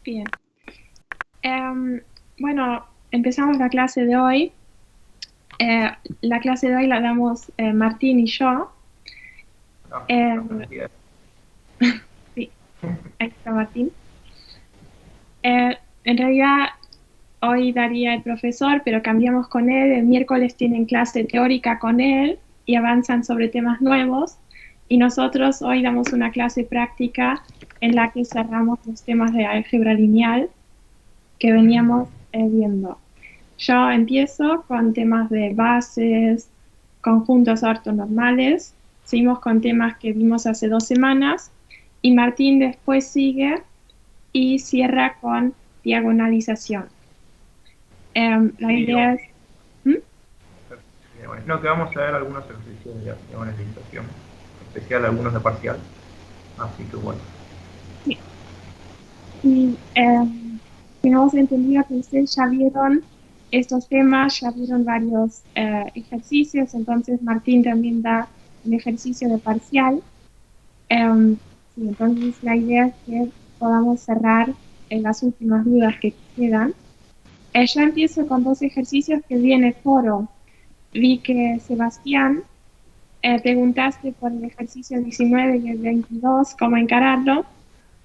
Bien. Bueno, empezamos la clase de hoy. La clase de hoy la damos Martín y yo. No, Eh, no, mentira. sí, ahí está Martín. En realidad hoy daría el profesor, pero cambiamos con él. El miércoles tienen clase teórica con él y avanzan sobre temas nuevos. Y nosotros hoy damos una clase práctica en la que cerramos los temas de álgebra lineal que veníamos viendo. Yo empiezo con temas de bases, conjuntos ortonormales, seguimos con temas que vimos hace 2 semanas y Martín después sigue y cierra con diagonalización. La Sí, idea es... ¿Mm? bueno, no, que vamos a ver algunos ejercicios de diagonalización, en especial algunos de parcial. Así que bueno. Sí. Y hemos entendido que ustedes ya vieron estos temas, ya vieron varios ejercicios, entonces Martín también da un ejercicio de parcial. Em, sí, entonces la idea es que podamos cerrar en las últimas dudas que quedan. Yo empiezo con dos ejercicios que vi en el foro. Vi que Sebastián preguntaste por el ejercicio 19 y el 22, cómo encararlo.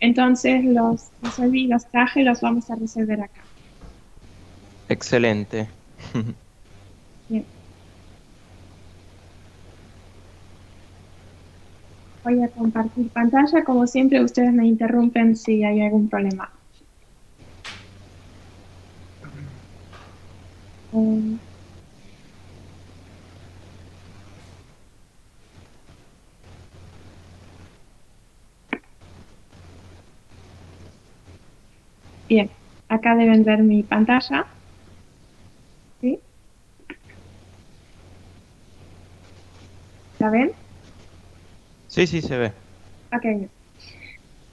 Entonces los resolví, los traje, los vamos a resolver acá. Excelente. Bien, voy a compartir pantalla. Como siempre, ustedes me interrumpen si hay algún problema. Eh, bien, acá deben ver mi pantalla. ¿Sí? ¿La ven? Sí, sí, se ve. Ok, bien.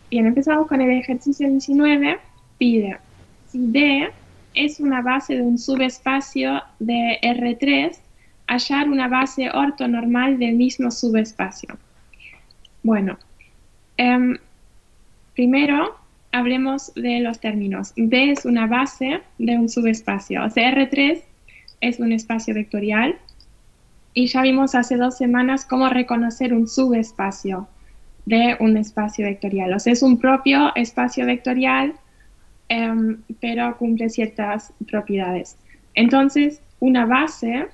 Bien, empezamos con el ejercicio 19. Pide si D es una base de un subespacio de R3, hallar una base ortonormal del mismo subespacio. Bueno, em, primero hablemos de los términos. D es una base de un subespacio. O sea, R3 es un espacio vectorial y ya vimos hace 2 semanas cómo reconocer un subespacio de un espacio vectorial. O sea, es un propio espacio vectorial, pero cumple ciertas propiedades. Entonces, una base,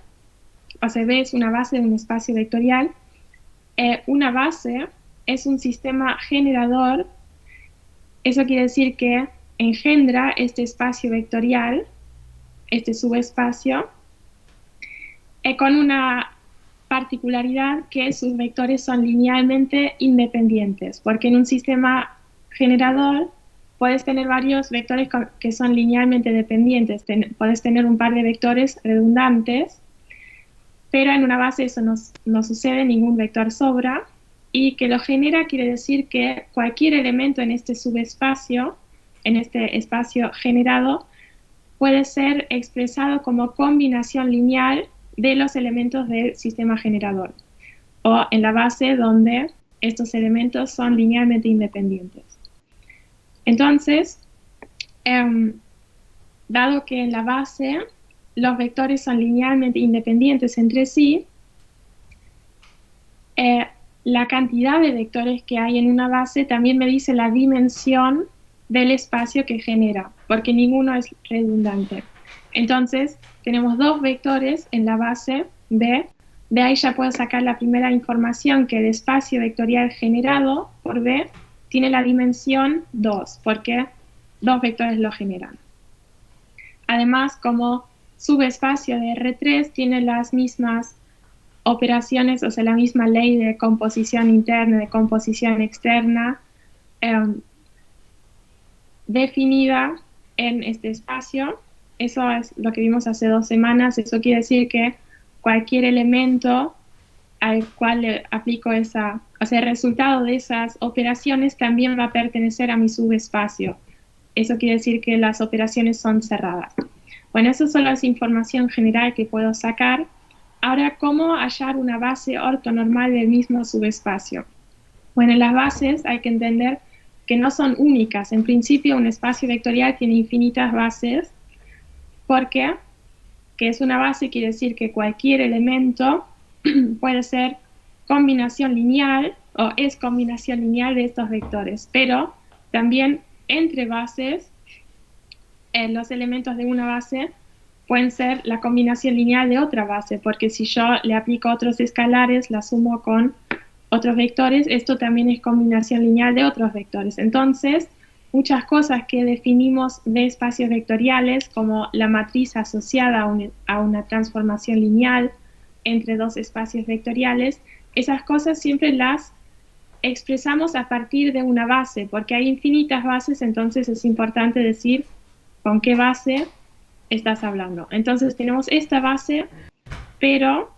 o sea, B es una base de un espacio vectorial. Una base es un sistema generador. Eso quiere decir que engendra este espacio vectorial, este subespacio, con una particularidad que sus vectores son linealmente independientes, porque en un sistema generador puedes tener varios vectores que son linealmente dependientes, puedes tener un par de vectores redundantes, pero en una base eso no sucede, ningún vector sobra, y que lo genera quiere decir que cualquier elemento en este subespacio, en este espacio generado, puede ser expresado como combinación lineal de los elementos del sistema generador o en la base donde estos elementos son linealmente independientes. Entonces, eh, dado que en la base los vectores son linealmente independientes entre sí, eh, la cantidad de vectores que hay en una base también me dice la dimensión del espacio que genera, porque ninguno es redundante. Entonces, tenemos dos vectores en la base B. De ahí ya puedo sacar la primera información que el espacio vectorial generado por B tiene la dimensión 2, porque dos vectores lo generan. Además, como subespacio de R3 tiene las mismas operaciones, o sea, la misma ley de composición interna, de composición externa, eh, definida en este espacio. Eso es lo que vimos hace 2 semanas. Eso quiere decir que cualquier elemento al cual le aplico esa, o sea, el resultado de esas operaciones también va a pertenecer a mi subespacio. Eso quiere decir que las operaciones son cerradas. Bueno, eso solo es información general que puedo sacar. Ahora, ¿cómo hallar una base ortonormal del mismo subespacio? Bueno, en las bases hay que entender que no son únicas. En principio, un espacio vectorial tiene infinitas bases, porque que es una base quiere decir que cualquier elemento puede ser combinación lineal o es combinación lineal de estos vectores, pero también entre bases, los elementos de una base pueden ser la combinación lineal de otra base, porque si yo le aplico otros escalares, la sumo con otros vectores, esto también es combinación lineal de otros vectores. Entonces, muchas cosas que definimos de espacios vectoriales, como la matriz asociada a una transformación lineal entre dos espacios vectoriales, esas cosas siempre las expresamos a partir de una base, porque hay infinitas bases, entonces es importante decir con qué base estás hablando. Entonces tenemos esta base, pero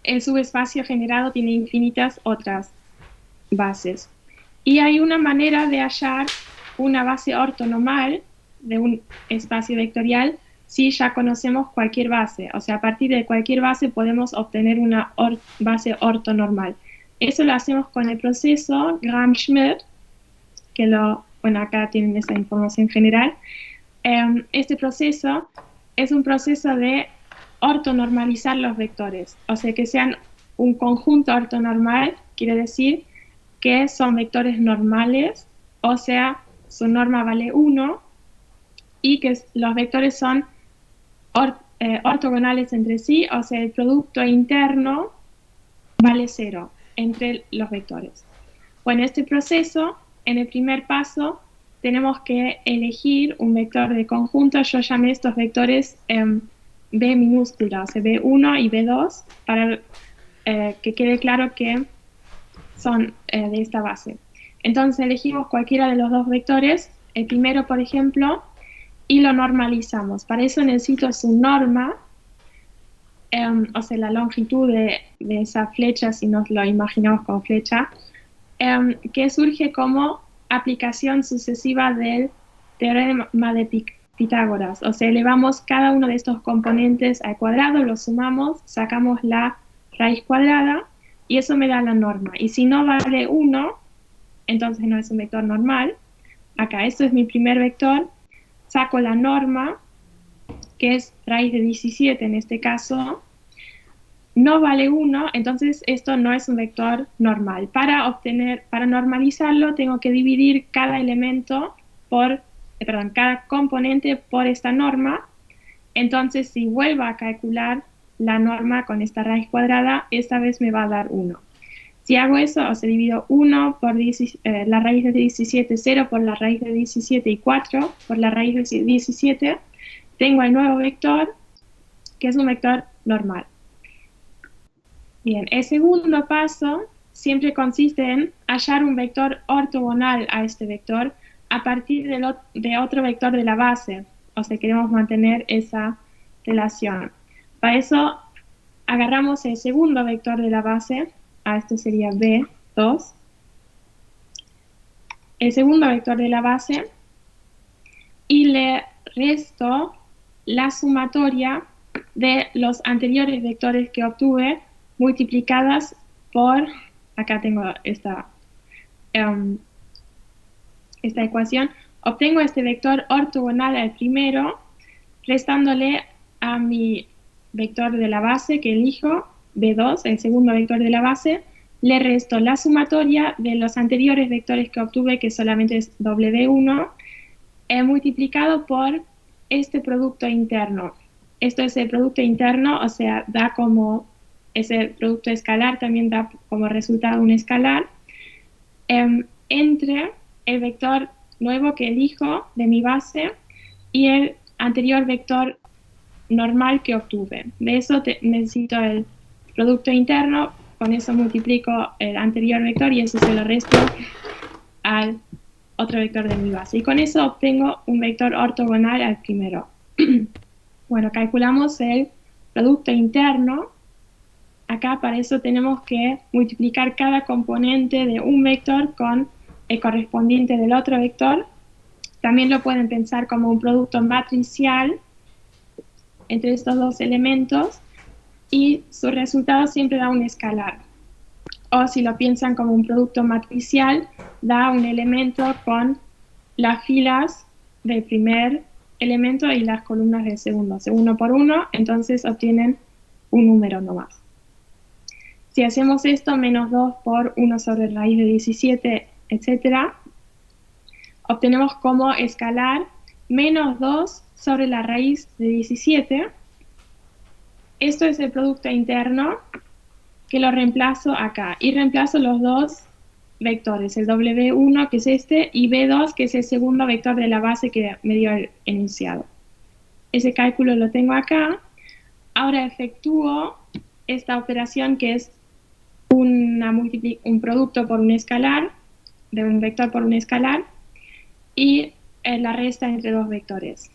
el subespacio generado tiene infinitas otras bases. Y hay una manera de hallar una base ortonormal de un espacio vectorial si ya conocemos cualquier base. O sea, a partir de cualquier base podemos obtener una base ortonormal. Eso lo hacemos con el proceso Gram-Schmidt, que bueno, acá tienen esa información general. Este proceso es un proceso de ortonormalizar los vectores, o sea, que sean un conjunto ortonormal, quiere decir que son vectores normales, o sea, su norma vale 1, y que los vectores son ortogonales entre sí, o sea, el producto interno vale 0 entre los vectores. Bueno, este proceso, en el primer paso, tenemos que elegir un vector de conjunto. Yo llamé estos vectores B minúscula, o sea, B1 y B2, para que quede claro que son de esta base. Entonces elegimos cualquiera de los dos vectores, el primero, por ejemplo, y lo normalizamos. Para eso necesito su norma, o sea, la longitud de esa flecha, si nos lo imaginamos con flecha, que surge como aplicación sucesiva del teorema de Pitágoras. O sea, elevamos cada uno de estos componentes al cuadrado, los sumamos, sacamos la raíz cuadrada y eso me da la norma. Y si no vale 1, entonces no es un vector normal. Acá, esto es mi primer vector, saco la norma, que es raíz de 17 en este caso, no vale 1, entonces esto no es un vector normal. Para normalizarlo tengo que dividir cada elemento cada componente por esta norma. Entonces si vuelvo a calcular la norma con esta raíz cuadrada, esta vez me va a dar 1. Si hago eso, o sea, divido 1 por la raíz de 17, 0 por la raíz de 17 y 4 por la raíz de 17, tengo el nuevo vector, que es un vector normal. Bien, el segundo paso siempre consiste en hallar un vector ortogonal a este vector a partir de otro vector de la base. O sea, queremos mantener esa relación. Para eso agarramos el segundo vector de la base, este sería B2, el segundo vector de la base, y le resto la sumatoria de los anteriores vectores que obtuve multiplicadas por, acá tengo esta ecuación, obtengo este vector ortogonal al primero, restándole a mi vector de la base que elijo, B2, el segundo vector de la base, le resto la sumatoria de los anteriores vectores que obtuve, que solamente es W1, multiplicado por este producto interno. Esto es el producto interno, o sea, da como ese producto escalar, también da como resultado un escalar, entre el vector nuevo que elijo de mi base y el anterior vector normal que obtuve. De eso necesito el producto interno, con eso multiplico el anterior vector y eso se lo resto al otro vector de mi base. Y con eso obtengo un vector ortogonal al primero. Bueno, calculamos el producto interno. Acá para eso tenemos que multiplicar cada componente de un vector con el correspondiente del otro vector. También lo pueden pensar como un producto matricial entre estos dos elementos y su resultado siempre da un escalar. O si lo piensan como un producto matricial, da un elemento con las filas del primer elemento y las columnas del segundo. O sea, 1 por 1, entonces obtienen un número nomás. Si hacemos esto, menos 2 por 1 sobre raíz de 17, etc., obtenemos como escalar menos 2 sobre la raíz de 17. Esto es el producto interno que lo reemplazo acá. Y reemplazo los dos vectores, el W1, que es este, y B2, que es el segundo vector de la base que me dio el enunciado. Ese cálculo lo tengo acá. Ahora efectúo esta operación que es un producto por un escalar, de un vector por un escalar, y la resta entre dos vectores.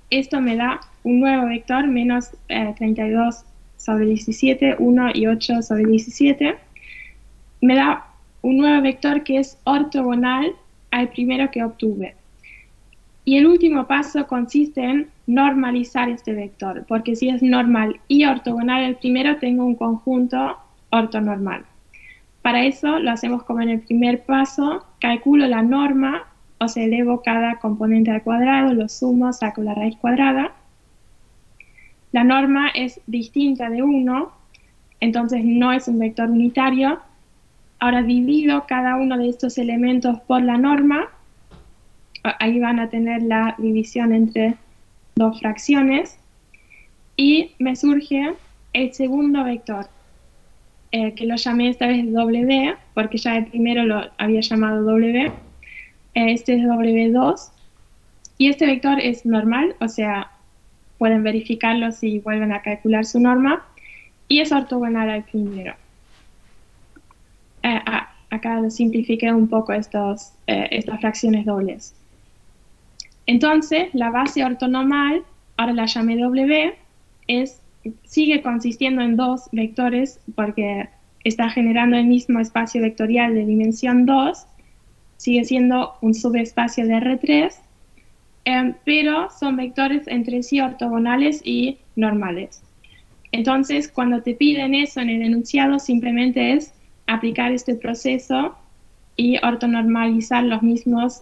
Esto me da un nuevo vector, menos 32 sobre 17, 1 y 8 sobre 17. Me da un nuevo vector que es ortogonal al primero que obtuve. Y el último paso consiste en normalizar este vector, porque si es normal y ortogonal al primero, tengo un conjunto ortonormal. Para eso lo hacemos como en el primer paso, calculo la norma, o sea, elevo cada componente al cuadrado, lo sumo, saco la raíz cuadrada. La norma es distinta de 1, entonces no es un vector unitario. Ahora divido cada uno de estos elementos por la norma. Ahí van a tener la división entre dos fracciones. Y me surge el segundo vector, que lo llamé esta vez W, porque ya el primero lo había llamado W. Este es W2. Y este vector es normal, o sea, pueden verificarlo si vuelven a calcular su norma. Y es ortogonal al primero. Acá simplifiqué un poco estas fracciones dobles. Entonces, la base ortonormal, ahora la llamé W, sigue consistiendo en dos vectores porque está generando el mismo espacio vectorial de dimensión 2, sigue siendo un subespacio de R3, pero son vectores entre sí ortogonales y normales. Entonces, cuando te piden eso en el enunciado, simplemente es aplicar este proceso y ortonormalizar los mismos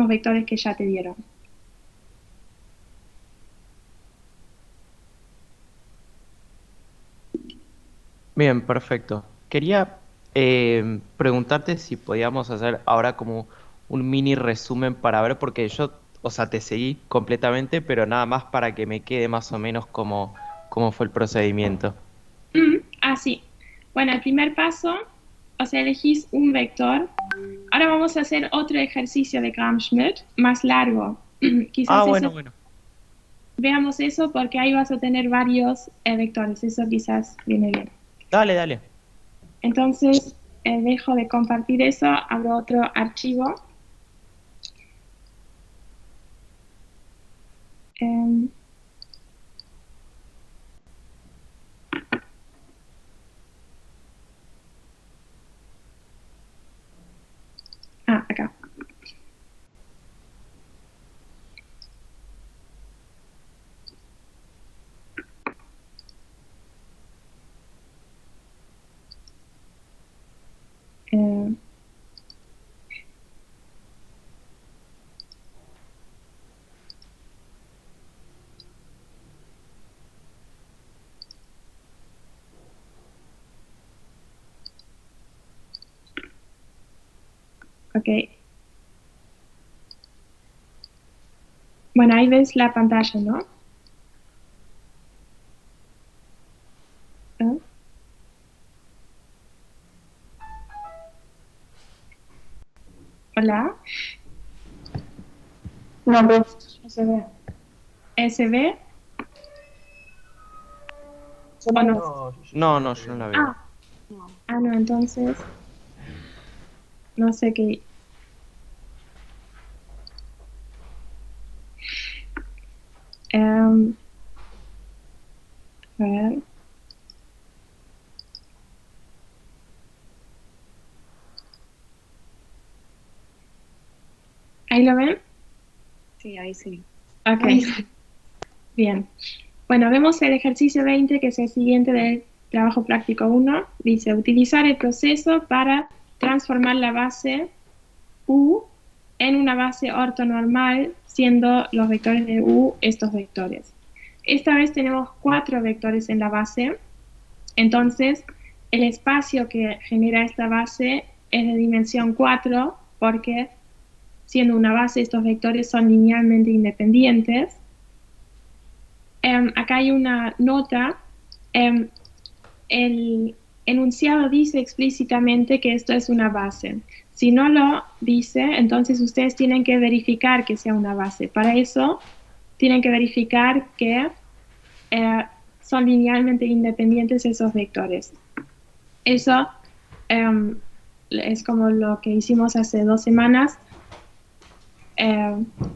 vectores que ya te dieron. Bien, perfecto. Quería preguntarte si podíamos hacer ahora como un mini resumen para ver, porque yo, o sea, te seguí completamente, pero nada más para que me quede más o menos cómo fue el procedimiento. Sí. Bueno, el primer paso, o sea, elegís un vector. Ahora vamos a hacer otro ejercicio de Gram-Schmidt, más largo. Quizás Bueno. Veamos eso porque ahí vas a tener varios vectores. Eso quizás viene bien. Dale. Entonces, dejo de compartir eso, abro otro archivo. Acá. Ok. Bueno, ahí ves la pantalla, ¿no? Hola. No se ve. ¿Se ve? ¿O no? No, yo no la veo. No, entonces no sé qué. A ver. ¿Ahí lo ven? Sí, ahí sí. Ok. Bien. Bueno, vemos el ejercicio 20, que es el siguiente del trabajo práctico 1. Dice, utilizar el proceso para transformar la base U en una base ortonormal, siendo los vectores de U estos vectores. Esta vez tenemos 4 vectores en la base, entonces el espacio que genera esta base es de dimensión 4, porque siendo una base estos vectores son linealmente independientes. Acá hay una nota. El enunciado dice explícitamente que esto es una base. Si no lo dice, entonces ustedes tienen que verificar que sea una base. Para eso tienen que verificar que son linealmente independientes esos vectores. Eso es como lo que hicimos hace 2 semanas.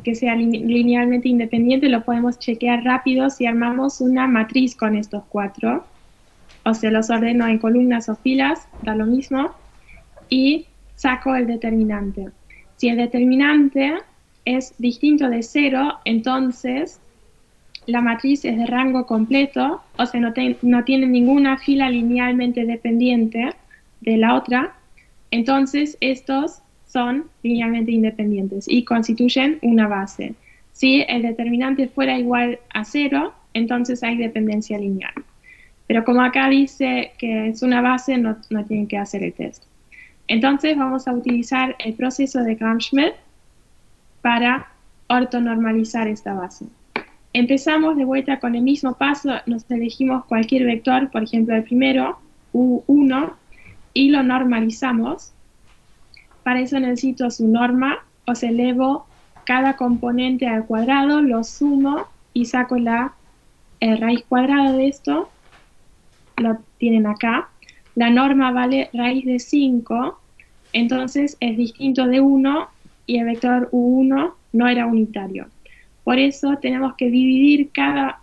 Que sea linealmente independiente, lo podemos chequear rápido si armamos una matriz con estos 4. O sea, los ordeno en columnas o filas, da lo mismo, y saco el determinante. Si el determinante es distinto de 0, entonces la matriz es de rango completo, o sea, no tiene ninguna fila linealmente dependiente de la otra, entonces estos son linealmente independientes y constituyen una base. Si el determinante fuera igual a 0, entonces hay dependencia lineal. Pero como acá dice que es una base, no tienen que hacer el test. Entonces vamos a utilizar el proceso de Gram-Schmidt para ortonormalizar esta base. Empezamos de vuelta con el mismo paso, nos elegimos cualquier vector, por ejemplo el primero, U1, y lo normalizamos. Para eso necesito su norma, o sea, elevo cada componente al cuadrado, lo sumo y saco la raíz cuadrada de esto. Lo tienen acá. La norma vale raíz de 5, entonces es distinto de 1 y el vector U1 no era unitario. Por eso tenemos que dividir cada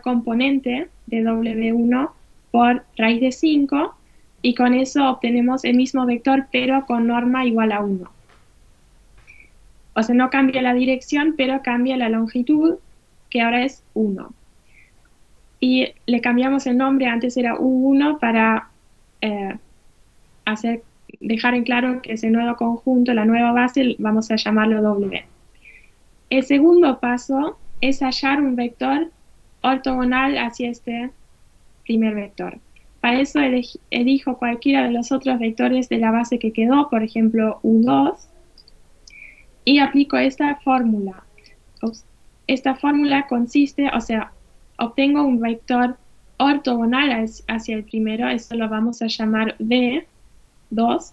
componente de W1 por raíz de 5 y con eso obtenemos el mismo vector pero con norma igual a 1. O sea, no cambia la dirección, pero cambia la longitud, que ahora es 1. Y le cambiamos el nombre, antes era U1, para dejar en claro que ese nuevo conjunto, la nueva base, vamos a llamarlo W. El segundo paso es hallar un vector ortogonal hacia este primer vector. Para eso elijo cualquiera de los otros vectores de la base que quedó, por ejemplo U2, y aplico esta fórmula. Esta fórmula consiste, o sea, obtengo un vector ortogonal hacia el primero, esto lo vamos a llamar V2.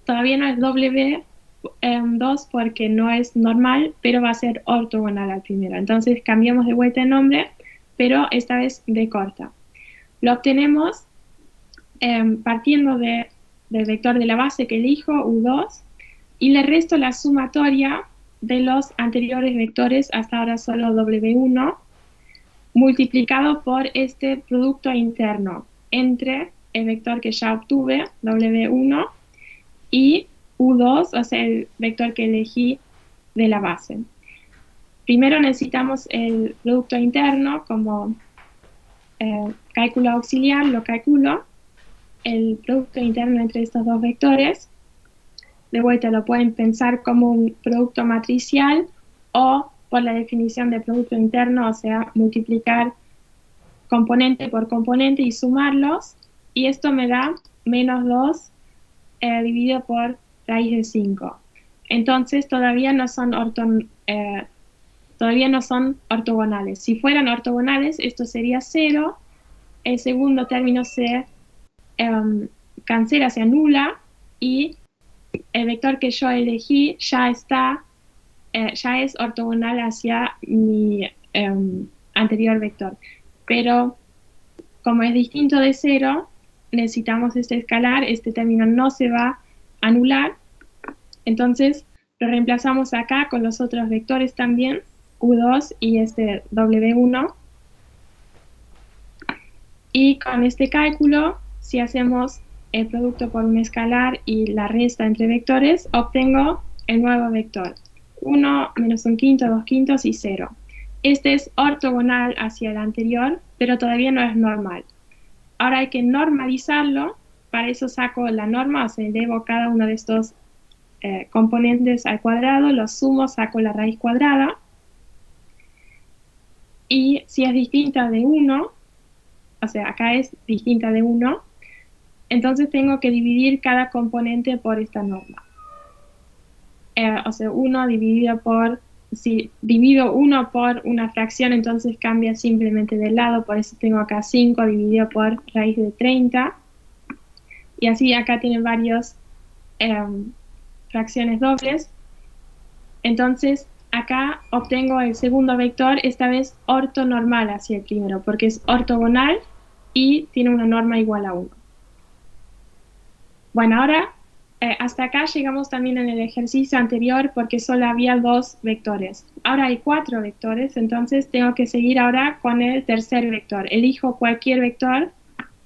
Todavía no es W2 porque no es normal, pero va a ser ortogonal al primero. Entonces cambiamos de vuelta el nombre, pero esta vez V corta. Lo obtenemos partiendo del vector de la base que elijo, U2, y le resto la sumatoria de los anteriores vectores, hasta ahora solo W1, multiplicado por este producto interno entre el vector que ya obtuve, W1, y U2, o sea, el vector que elegí de la base. Primero necesitamos el producto interno como cálculo auxiliar, lo calculo, el producto interno entre estos dos vectores. De vuelta lo pueden pensar como un producto matricial o por la definición de producto interno, o sea, multiplicar componente por componente y sumarlos, y esto me da menos 2 dividido por raíz de 5. Entonces todavía no son ortogonales. Si fueran ortogonales, esto sería 0, el segundo término se cancela, se anula, y el vector que yo elegí ya es ortogonal hacia mi anterior vector. Pero como es distinto de 0, necesitamos este escalar, este término no se va a anular, entonces lo reemplazamos acá con los otros vectores también, U2 y este W1. Y con este cálculo, si hacemos el producto por un escalar y la resta entre vectores, obtengo el nuevo vector. 1 menos 1/5, 2/5 y 0. Este es ortogonal hacia el anterior, pero todavía no es normal. Ahora hay que normalizarlo, para eso saco la norma, o sea, elevo cada uno de estos componentes al cuadrado, los sumo, saco la raíz cuadrada, y si es distinta de 1, o sea, acá es distinta de 1, entonces tengo que dividir cada componente por esta norma. O sea, 1 dividido por, si divido 1 por una fracción, entonces cambia simplemente de lado, por eso tengo acá 5 dividido por raíz de 30, y así acá tienen varias fracciones dobles. Entonces acá obtengo el segundo vector, esta vez ortonormal hacia el primero, porque es ortogonal y tiene una norma igual a 1. Bueno, ahora hasta acá llegamos también en el ejercicio anterior porque solo había 2 vectores. Ahora hay 4 vectores, entonces tengo que seguir ahora con el tercer vector. Elijo cualquier vector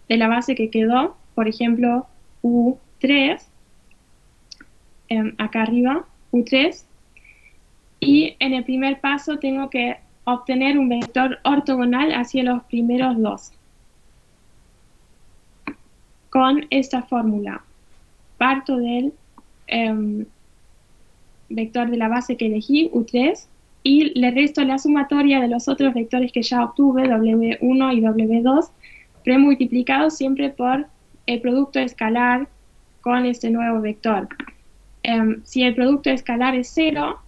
de la base que quedó, por ejemplo, U3, acá arriba, U3, y en el primer paso tengo que obtener un vector ortogonal hacia los primeros 2. Con esta fórmula, parto del vector de la base que elegí, U3, y le resto la sumatoria de los otros vectores que ya obtuve, W1 y W2, premultiplicados siempre por el producto escalar con este nuevo vector. Si el producto escalar es 0,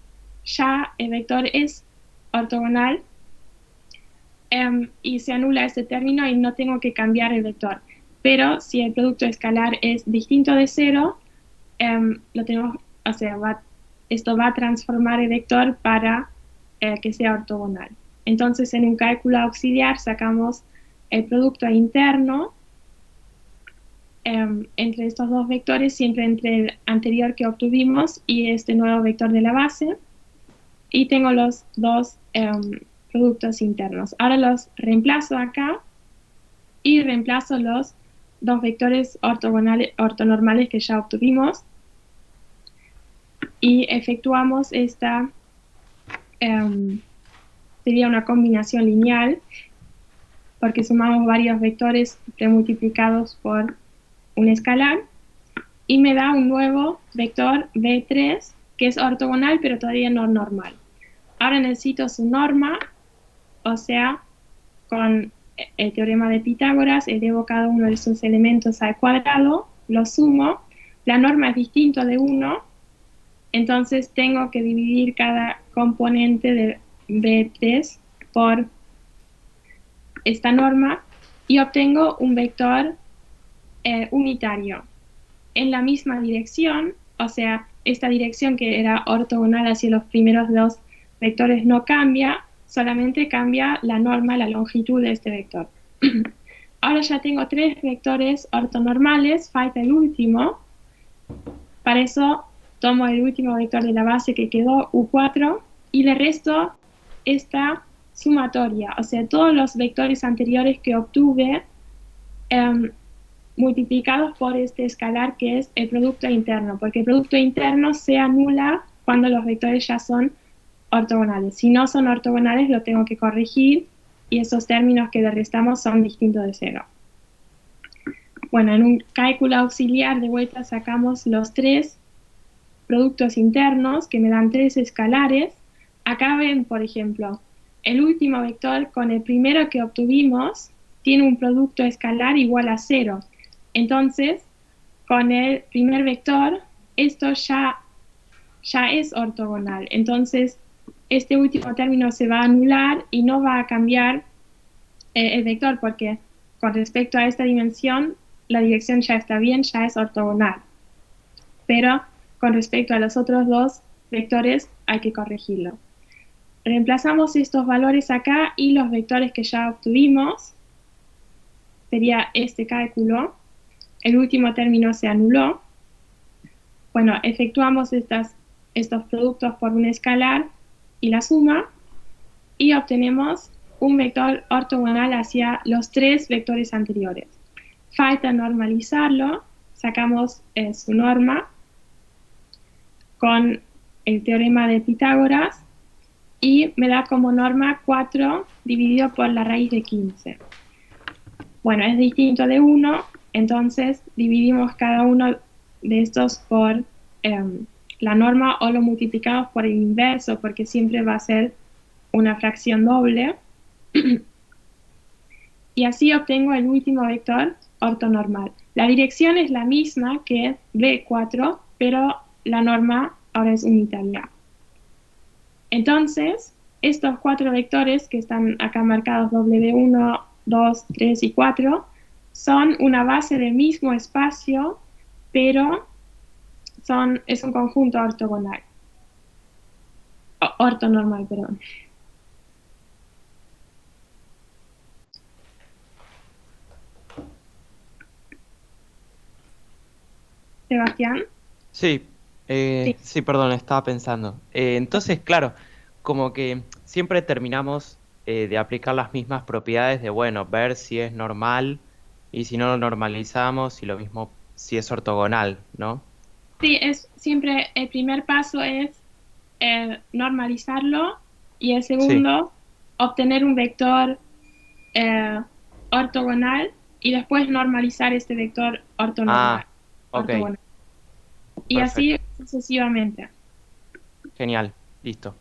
ya el vector es ortogonal y se anula este término y no tengo que cambiar el vector. Pero si el producto escalar es distinto de 0, esto va a transformar el vector para que sea ortogonal. Entonces, en un cálculo auxiliar sacamos el producto interno entre estos dos vectores, siempre entre el anterior que obtuvimos y este nuevo vector de la base, y tengo los dos productos internos. Ahora los reemplazo acá y reemplazo los dos vectores ortonormales que ya obtuvimos y efectuamos esta, sería una combinación lineal porque sumamos varios vectores premultiplicados por un escalar y me da un nuevo vector B3 que es ortogonal pero todavía no normal. Ahora necesito su norma, o sea, con el teorema de Pitágoras, elevo cada uno de esos elementos al cuadrado, lo sumo, la norma es distinto de 1, entonces tengo que dividir cada componente de B3 por esta norma y obtengo un vector unitario en la misma dirección, o sea, esta dirección que era ortogonal hacia los primeros dos vectores no cambia, solamente cambia la norma, la longitud de este vector. Ahora ya tengo 3 vectores ortonormales, falta el último. Para eso tomo el último vector de la base que quedó, U4, y le resto esta sumatoria, o sea, todos los vectores anteriores que obtuve multiplicados por este escalar que es el producto interno, porque el producto interno se anula cuando los vectores ya son ortogonales. Si no son ortogonales, lo tengo que corregir y esos términos que le restamos son distintos de 0. Bueno, en un cálculo auxiliar de vuelta sacamos los 3 productos internos que me dan 3 escalares. Acá ven, por ejemplo, el último vector con el primero que obtuvimos tiene un producto escalar igual a 0. Entonces, con el primer vector, esto ya es ortogonal. Entonces, este último término se va a anular y no va a cambiar el vector porque con respecto a esta dimensión, la dirección ya está bien, ya es ortogonal. Pero con respecto a los otros dos vectores hay que corregirlo. Reemplazamos estos valores acá y los vectores que ya obtuvimos, sería este cálculo, el último término se anuló. Bueno, efectuamos estos productos por un escalar y la suma, y obtenemos un vector ortogonal hacia los 3 vectores anteriores. Falta normalizarlo, sacamos su norma con el teorema de Pitágoras, y me da como norma 4 dividido por la raíz de 15. Bueno, es distinto de 1, Entonces dividimos cada uno de estos por la norma o lo multiplicamos por el inverso, porque siempre va a ser una fracción doble. Y así obtengo el último vector ortonormal. La dirección es la misma que B4, pero la norma ahora es unitaria. Entonces, estos 4 vectores que están acá marcados W1, 2, 3 y 4 son una base del mismo espacio, pero es un conjunto ortogonal. Ortonormal, perdón. Sebastián. Sí, Sí. sí, perdón, estaba pensando. Entonces, claro, como que siempre terminamos de aplicar las mismas propiedades de, bueno, ver si es normal y si no lo normalizamos y lo mismo si es ortogonal, ¿no? Sí, es siempre el primer paso es normalizarlo y el Sí. segundo, obtener un vector eh, ortogonal y después normalizar este vector Ah, ok, ortogonal. Y así perfecto, sucesivamente. genial, listo.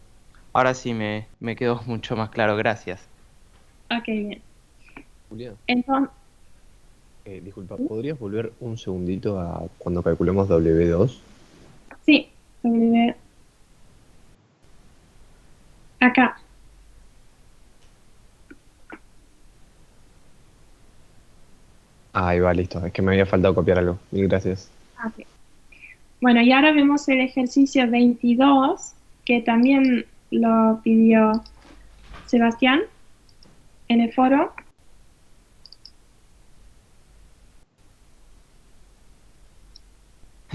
Ahora sí me quedó mucho más claro, gracias. Ok, bien. Julia, Entonces, disculpa, ¿podrías volver un segundito a cuando calculemos W2? sí, acá. Ahí va, listo. Es que me había faltado copiar algo. Mil gracias. Ok. Bueno, y ahora vemos el ejercicio 22, que también lo pidió Sebastián en el foro.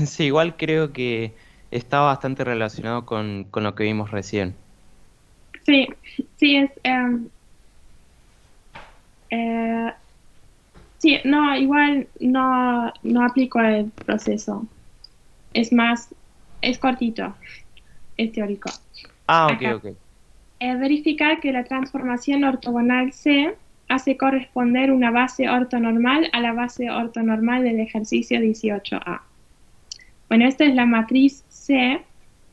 Sí, igual creo que está bastante relacionado con lo que vimos recién. Sí, sí, eh, sí, no, igual no aplico el proceso. Es más, es cortito, es teórico. Ah, ok, Acá. ok. Verificar que la transformación ortogonal C hace corresponder una base ortonormal a la base ortonormal del ejercicio 18A. Bueno, esta es la matriz C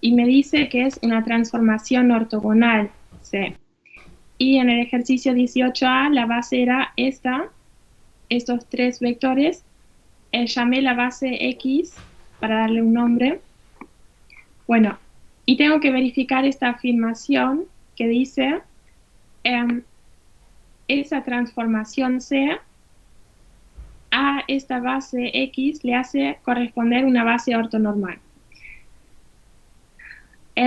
y me dice que es una transformación ortogonal C. Y en el ejercicio 18A la base era estos 3 vectores. Llamé la base X para darle un nombre. Bueno, y tengo que verificar esta afirmación que dice esa transformación C a esta base X le hace corresponder una base ortonormal.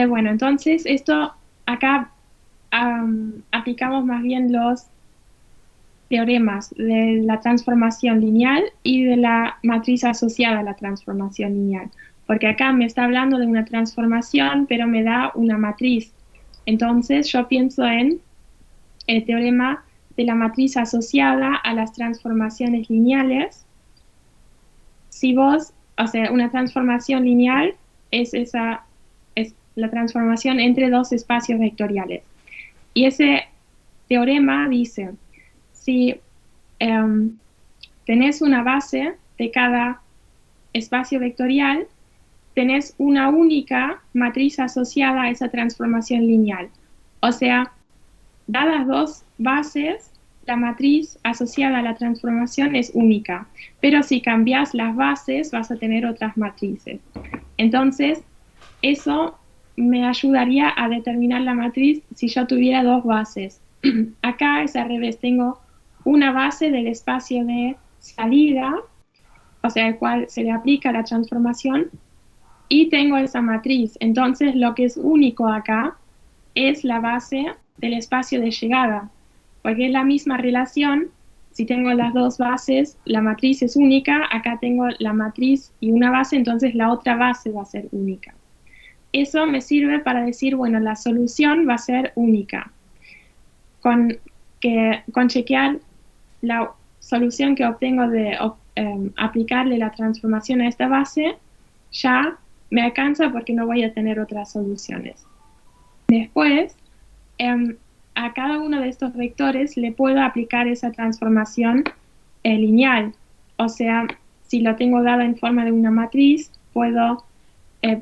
Bueno, entonces esto acá aplicamos más bien los teoremas de la transformación lineal y de la matriz asociada a la transformación lineal, porque acá me está hablando de una transformación, pero me da una matriz. Entonces yo pienso en el teorema de la matriz asociada a las transformaciones lineales. Si vos, o sea, una transformación lineal es la transformación entre dos espacios vectoriales. Y ese teorema dice, si tenés una base de cada espacio vectorial, tenés una única matriz asociada a esa transformación lineal. O sea, dadas dos bases, la matriz asociada a la transformación es única, pero si cambias las bases vas a tener otras matrices. Entonces, eso me ayudaría a determinar la matriz si yo tuviera dos bases. Acá es al revés, tengo una base del espacio de salida, o sea, al cual se le aplica la transformación, y tengo esa matriz. Entonces, lo que es único acá es la base del espacio de llegada, porque es la misma relación. Si tengo las dos bases, la matriz es única, acá tengo la matriz y una base, entonces la otra base va a ser única. Eso me sirve para decir, bueno, la solución va a ser única. Con chequear la solución que obtengo de aplicarle la transformación a esta base, ya me alcanza porque no voy a tener otras soluciones. Después, a cada uno de estos vectores le puedo aplicar esa transformación lineal. o sea, si lo tengo dado en forma de una matriz, puedo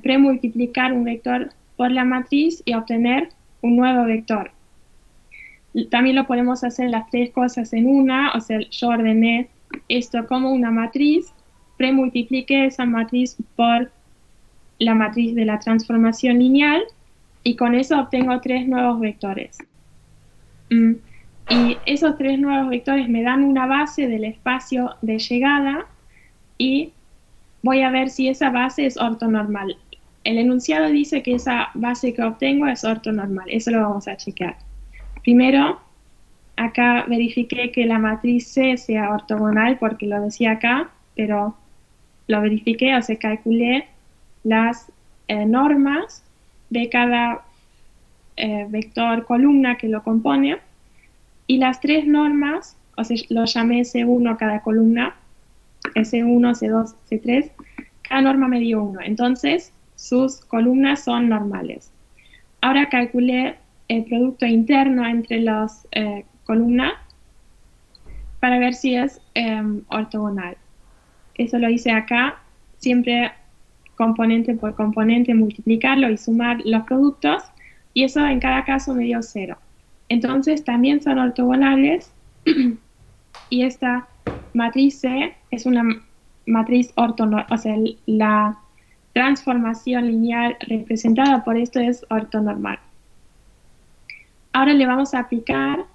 premultiplicar un vector por la matriz y obtener un nuevo vector. También lo podemos hacer las tres cosas en una, o sea, yo ordené esto como una matriz, premultipliqué esa matriz por la matriz de la transformación lineal y con eso obtengo tres nuevos vectores. Y esos tres nuevos vectores me dan una base del espacio de llegada y voy a ver si esa base es ortonormal. El enunciado dice que esa base que obtengo es ortonormal, eso lo vamos a chequear. Primero, acá verifiqué que la matriz C sea ortogonal porque lo decía acá, pero lo verifiqué, o sea, calculé las normas de cada vector columna que lo compone y las tres normas, o sea, lo llamé C1 cada columna, C1, C2, C3, cada norma me dio 1, entonces sus columnas son normales. Ahora calculé el producto interno entre las columnas para ver si es ortogonal. Eso lo hice acá, siempre componente por componente, multiplicarlo y sumar los productos, y eso en cada caso me dio 0. Entonces también son ortogonales, y esta matriz C es una matriz ortonormal, o sea, la transformación lineal representada por esto es ortonormal. Ahora le vamos a aplicar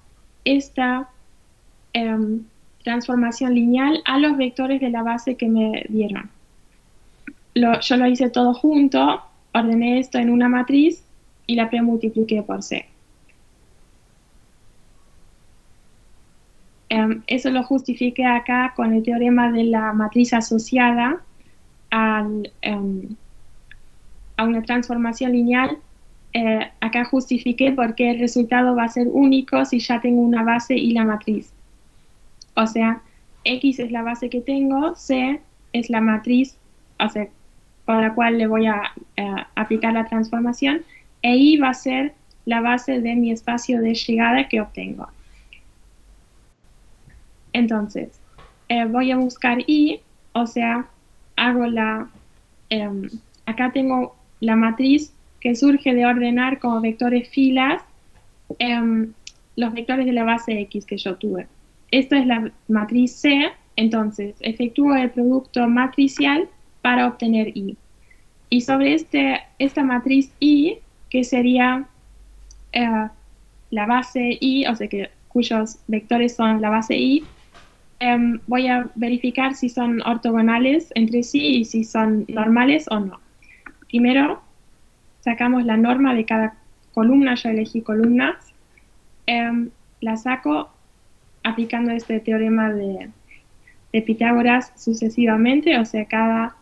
esta transformación lineal a los vectores de la base que me dieron. Yo lo hice todo junto, ordené esto en una matriz y la premultipliqué por C. Eso lo justifiqué acá con el teorema de la matriz asociada a una transformación lineal. Acá justifiqué porque el resultado va a ser único si ya tengo una base y la matriz. O sea, X es la base que tengo, C es la matriz, o sea, por la cual le voy a aplicar la transformación, e Y va a ser la base de mi espacio de llegada que obtengo. Entonces, voy a buscar Y, o sea, hago acá tengo la matriz que surge de ordenar como vectores filas los vectores de la base X que yo tuve. Esta es la matriz C, entonces efectúo el producto matricial para obtener Y. Y sobre esta matriz Y, que sería la base Y, o sea, cuyos vectores son la base Y, voy a verificar si son ortogonales entre sí y si son normales o no. Primero, sacamos la norma de cada columna, yo elegí columnas, la saco aplicando este teorema de Pitágoras sucesivamente, o sea, cada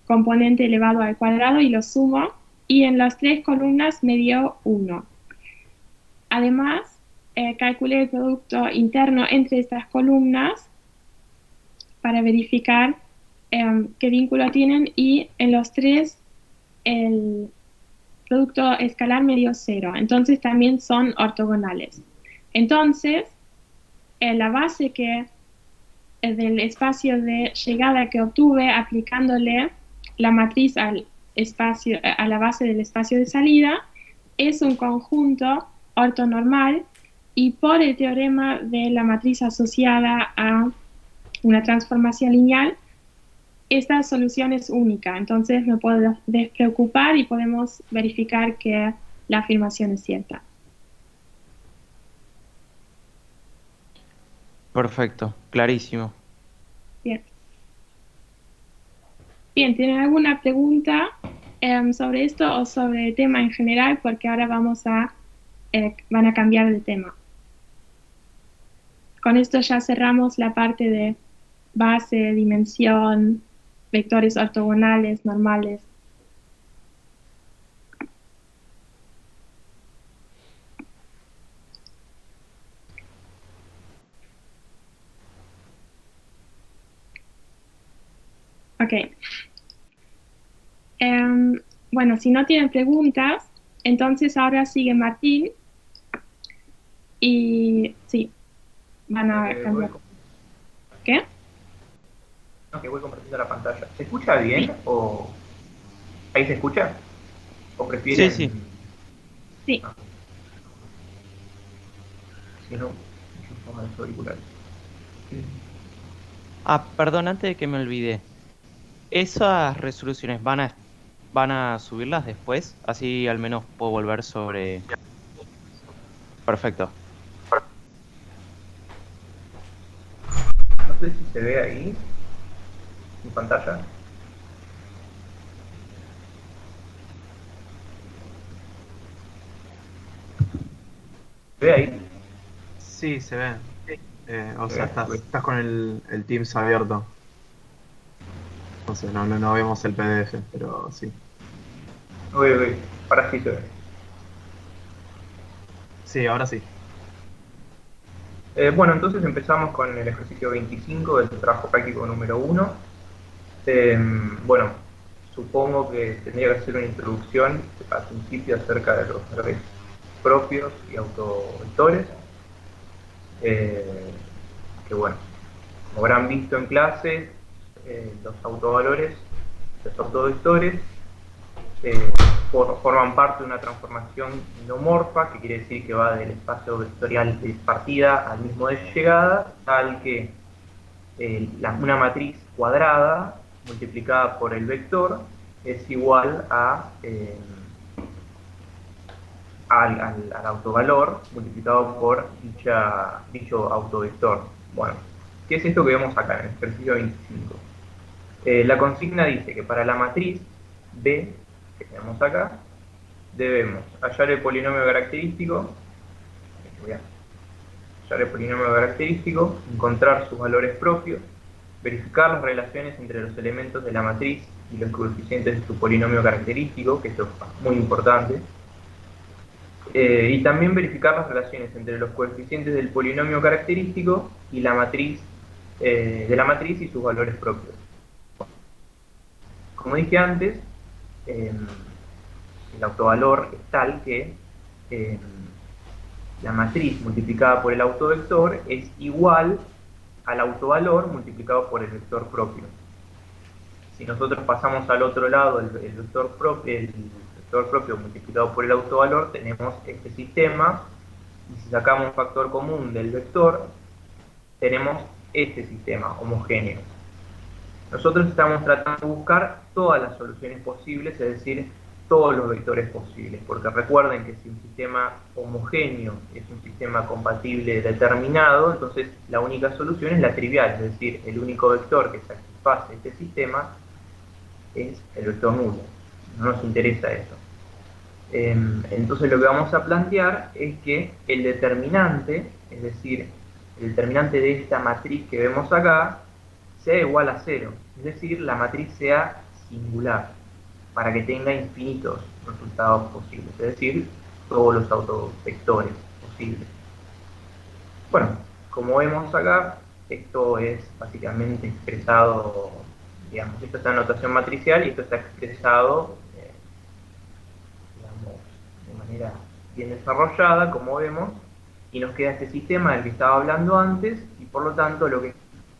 componente elevado al cuadrado y lo sumo, y en las tres columnas me dio 1. Además, calculé el producto interno entre estas columnas para verificar qué vínculo tienen, y en los tres el producto escalar me dio 0, entonces también son ortogonales. Entonces, la base del espacio de llegada que obtuve aplicándole la matriz a la base del espacio de salida es un conjunto ortonormal, y por el teorema de la matriz asociada a una transformación lineal, esta solución es única, entonces me puedo despreocupar y podemos verificar que la afirmación es cierta. Perfecto, clarísimo. Bien. Bien, ¿tienen alguna pregunta sobre esto o sobre el tema en general? Porque ahora van a cambiar de tema. Con esto ya cerramos la parte de base, dimensión, vectores ortogonales, normales. Ok. Bueno, si no tienen preguntas, entonces ahora sigue Martín. Y sí, van a cambiar. ¿Qué? que voy compartiendo la pantalla. ¿Se escucha bien o ahí se escucha? ¿O Sí, prefieren...? sí. Sí. Ah, si no, yo pongo los auriculares. Ah, perdón, antes de que me olvide. ¿Esas resoluciones van a subirlas después? Así al menos puedo volver sobre... Perfecto. No sé si se ve ahí en pantalla. ¿Se ve ahí? Sí, se ve. O ¿Se sea, ve? estás con el Teams abierto. Entonces no vemos el PDF, pero sí. Uy, uy, ahora sí se ve. Sí, ahora sí. Bueno, entonces empezamos con el ejercicio 25 del trabajo práctico número 1. Bueno, supongo que tendría que hacer una introducción al principio acerca de los valores propios y autovectores. Que bueno, como habrán visto en clase, los autovalores, los autovectores, eh, forman parte de una transformación endomorfa, que quiere decir que va del espacio vectorial de partida al mismo de llegada, tal que una matriz cuadrada multiplicada por el vector es igual al autovalor multiplicado por dicho autovector. Bueno, ¿qué es esto que vemos acá en el ejercicio 25? La consigna dice que para la matriz B, que tenemos acá, debemos hallar el polinomio característico, voy a hallar el polinomio característico, encontrar sus valores propios, verificar las relaciones entre los elementos de la matriz y los coeficientes de su polinomio característico, que esto es muy importante, y también verificar las relaciones entre los coeficientes del polinomio característico y la matriz, de la matriz y sus valores propios. Como dije antes, el autovalor es tal que la matriz multiplicada por el autovector es igual al autovalor multiplicado por el vector propio. Si nosotros pasamos al otro lado el vector propio multiplicado por el autovalor, tenemos este sistema, y si sacamos un factor común del vector, tenemos este sistema homogéneo. Nosotros estamos tratando de buscar todas las soluciones posibles, es decir, todos los vectores posibles, porque recuerden que si un sistema homogéneo es un sistema compatible determinado, entonces la única solución es la trivial, es decir, el único vector que satisface este sistema es el vector nulo. No nos interesa eso. Entonces lo que vamos a plantear es que el determinante, es decir, el determinante de esta matriz que vemos acá, sea igual a 0, es decir, la matriz sea singular, para que tenga infinitos resultados posibles, es decir, todos los autovectores posibles. Bueno, como vemos acá, esto es básicamente expresado, digamos, esto está en notación matricial y esto está expresado, digamos, de manera bien desarrollada, como vemos, y nos queda este sistema del que estaba hablando antes, y por lo tanto lo que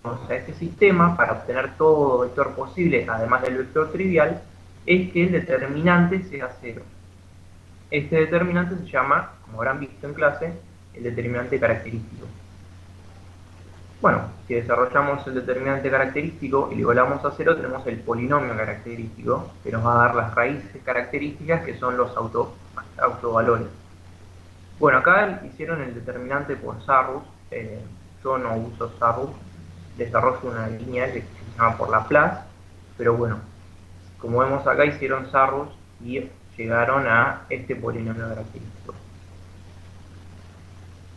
a este sistema para obtener todo vector posible, además del vector trivial, es que el determinante sea 0. Este determinante se llama, como habrán visto en clase, el determinante característico. Bueno, si desarrollamos el determinante característico y lo igualamos a 0, tenemos el polinomio característico, que nos va a dar las raíces características, que son los autovalores. Bueno, acá hicieron el determinante por Sarrus. Yo no uso Sarrus, desarrollo una línea que se llama por Laplace, pero bueno, como vemos acá hicieron Sarrus y llegaron a este polinomio característico.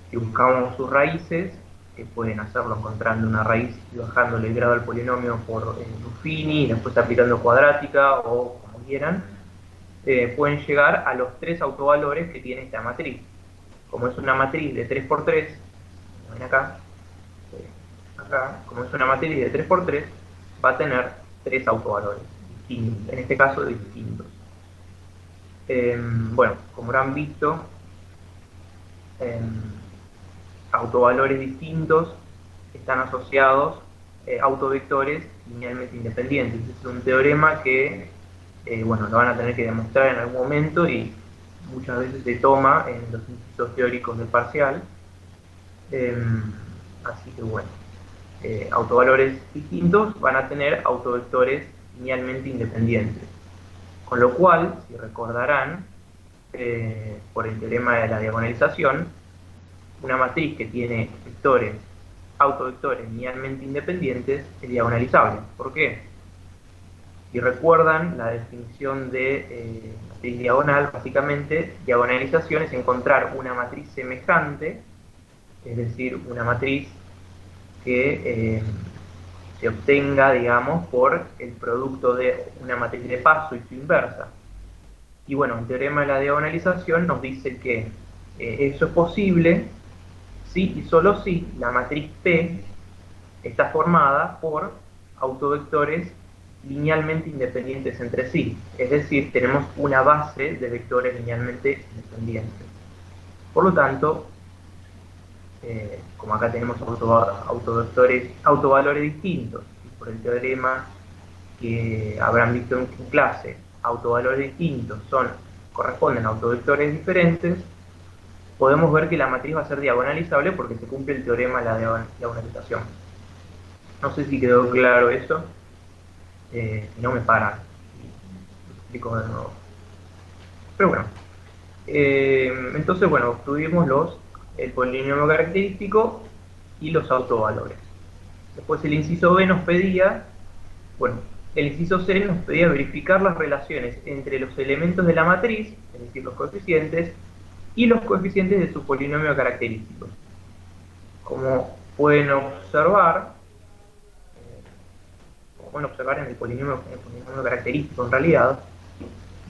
Si buscamos sus raíces, que pueden hacerlo encontrando una raíz y bajándole el grado al polinomio por Ruffini y después aplicando cuadrática o como quieran, pueden llegar a los 3 autovalores que tiene esta matriz. Como es una matriz de 3×3, como ven acá, como es una matriz de 3×3, va a tener 3 autovalores distintos, en este caso distintos. Bueno, como habrán visto, autovalores distintos están asociados autovectores linealmente independientes. Es un teorema que, bueno, lo van a tener que demostrar en algún momento y muchas veces se toma en los institutos teóricos del parcial. Así que bueno, autovalores distintos van a tener autovectores linealmente independientes. Con lo cual, si recordarán, por el teorema de la diagonalización, una matriz que tiene vectores, autovectores linealmente independientes es diagonalizable. ¿Por qué? Si recuerdan la definición de matriz diagonal, básicamente diagonalización es encontrar una matriz semejante, es decir, una matriz que se obtenga, digamos, por el producto de una matriz de paso y su inversa. Y bueno, el teorema de la diagonalización nos dice que eso es posible si y solo si la matriz P está formada por autovectores linealmente independientes entre sí. Es decir, tenemos una base de vectores linealmente independientes. Por lo tanto, como acá tenemos autovalores distintos, y por el teorema que habrán visto en clase, autovalores distintos corresponden a autovectores diferentes, podemos ver que la matriz va a ser diagonalizable porque se cumple el teorema de la diagonalización. No sé si quedó claro eso. Si no me paran, lo explico de nuevo. Pero bueno, entonces bueno, obtuvimos el polinomio característico y los autovalores. Después el inciso B nos pedía, bueno, el inciso C nos pedía verificar las relaciones entre los elementos de la matriz, es decir, los coeficientes, y los coeficientes de su polinomio característico. Como pueden observar en el polinomio característico en realidad,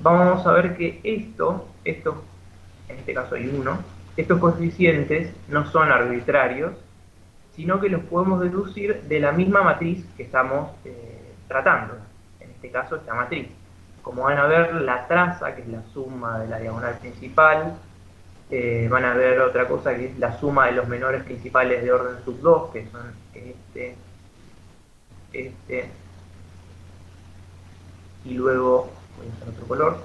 vamos a ver que esto, en este caso hay uno, estos coeficientes no son arbitrarios, sino que los podemos deducir de la misma matriz que estamos tratando, en este caso esta matriz. Como van a ver, la traza, que es la suma de la diagonal principal, van a ver otra cosa que es la suma de los menores principales de orden sub 2, que son y luego voy a usar otro color,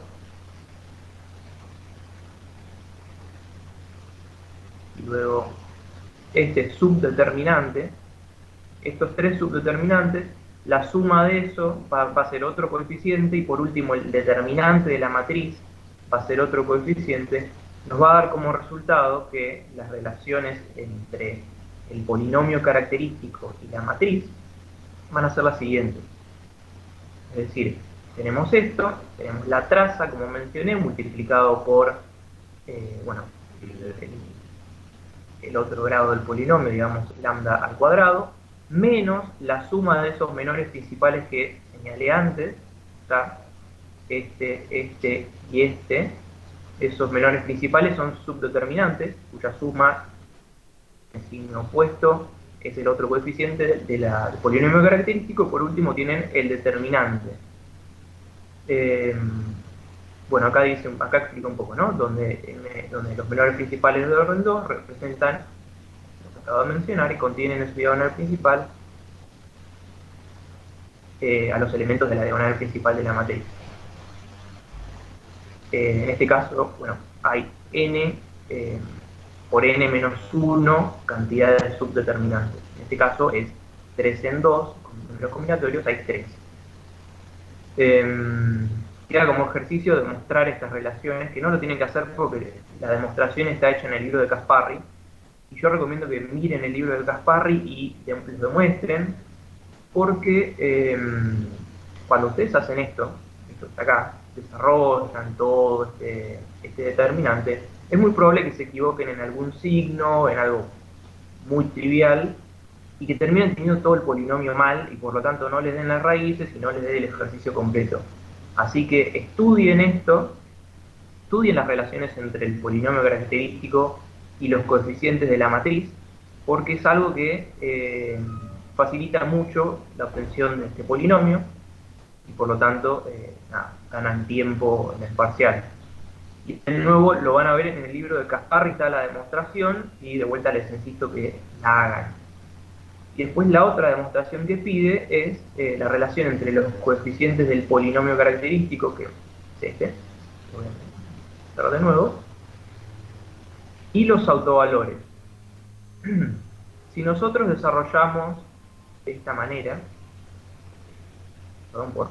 y luego este subdeterminante. Estos tres subdeterminantes, la suma de eso va a ser otro coeficiente, y por último el determinante de la matriz va a ser otro coeficiente. Nos va a dar como resultado que las relaciones entre el polinomio característico y la matriz van a ser las siguientes. Es decir, tenemos esto, tenemos la traza, como mencioné, multiplicado por bueno, el otro grado del polinomio, digamos, lambda al cuadrado, menos la suma de esos menores principales que señalé antes, ¿está? Este y este. Esos menores principales son subdeterminantes, cuya suma en signo opuesto es el otro coeficiente del polinomio característico, y por último tienen el determinante. Bueno, acá explica un poco, ¿no? Donde los menores principales de orden 2 representan lo que acabo de mencionar y contienen en su diagonal principal a los elementos de la diagonal principal de la matriz. En este caso, bueno, hay n por n menos 1 cantidad de subdeterminantes. En este caso es 3 en 2, con números combinatorios hay 3. Queda como ejercicio demostrar estas relaciones, que no lo tienen que hacer porque la demostración está hecha en el libro de Casparri, y yo recomiendo que miren el libro de Casparri y lo demuestren, porque cuando ustedes hacen esto está acá, desarrollan todo este determinante, es muy probable que se equivoquen en algún signo, en algo muy trivial, y que terminen teniendo todo el polinomio mal, y por lo tanto no les den las raíces y no les den el ejercicio completo. Así que estudien esto, estudien las relaciones entre el polinomio característico y los coeficientes de la matriz, porque es algo que facilita mucho la obtención de este polinomio, y por lo tanto ganan tiempo en el parcial. Y de nuevo lo van a ver en el libro de Casparri, está la demostración, y de vuelta les insisto que la hagan. Y después la otra demostración que pide es la relación entre los coeficientes del polinomio característico, que es este, lo voy a hacer de nuevo, y los autovalores. Si nosotros desarrollamos de esta manera, perdón por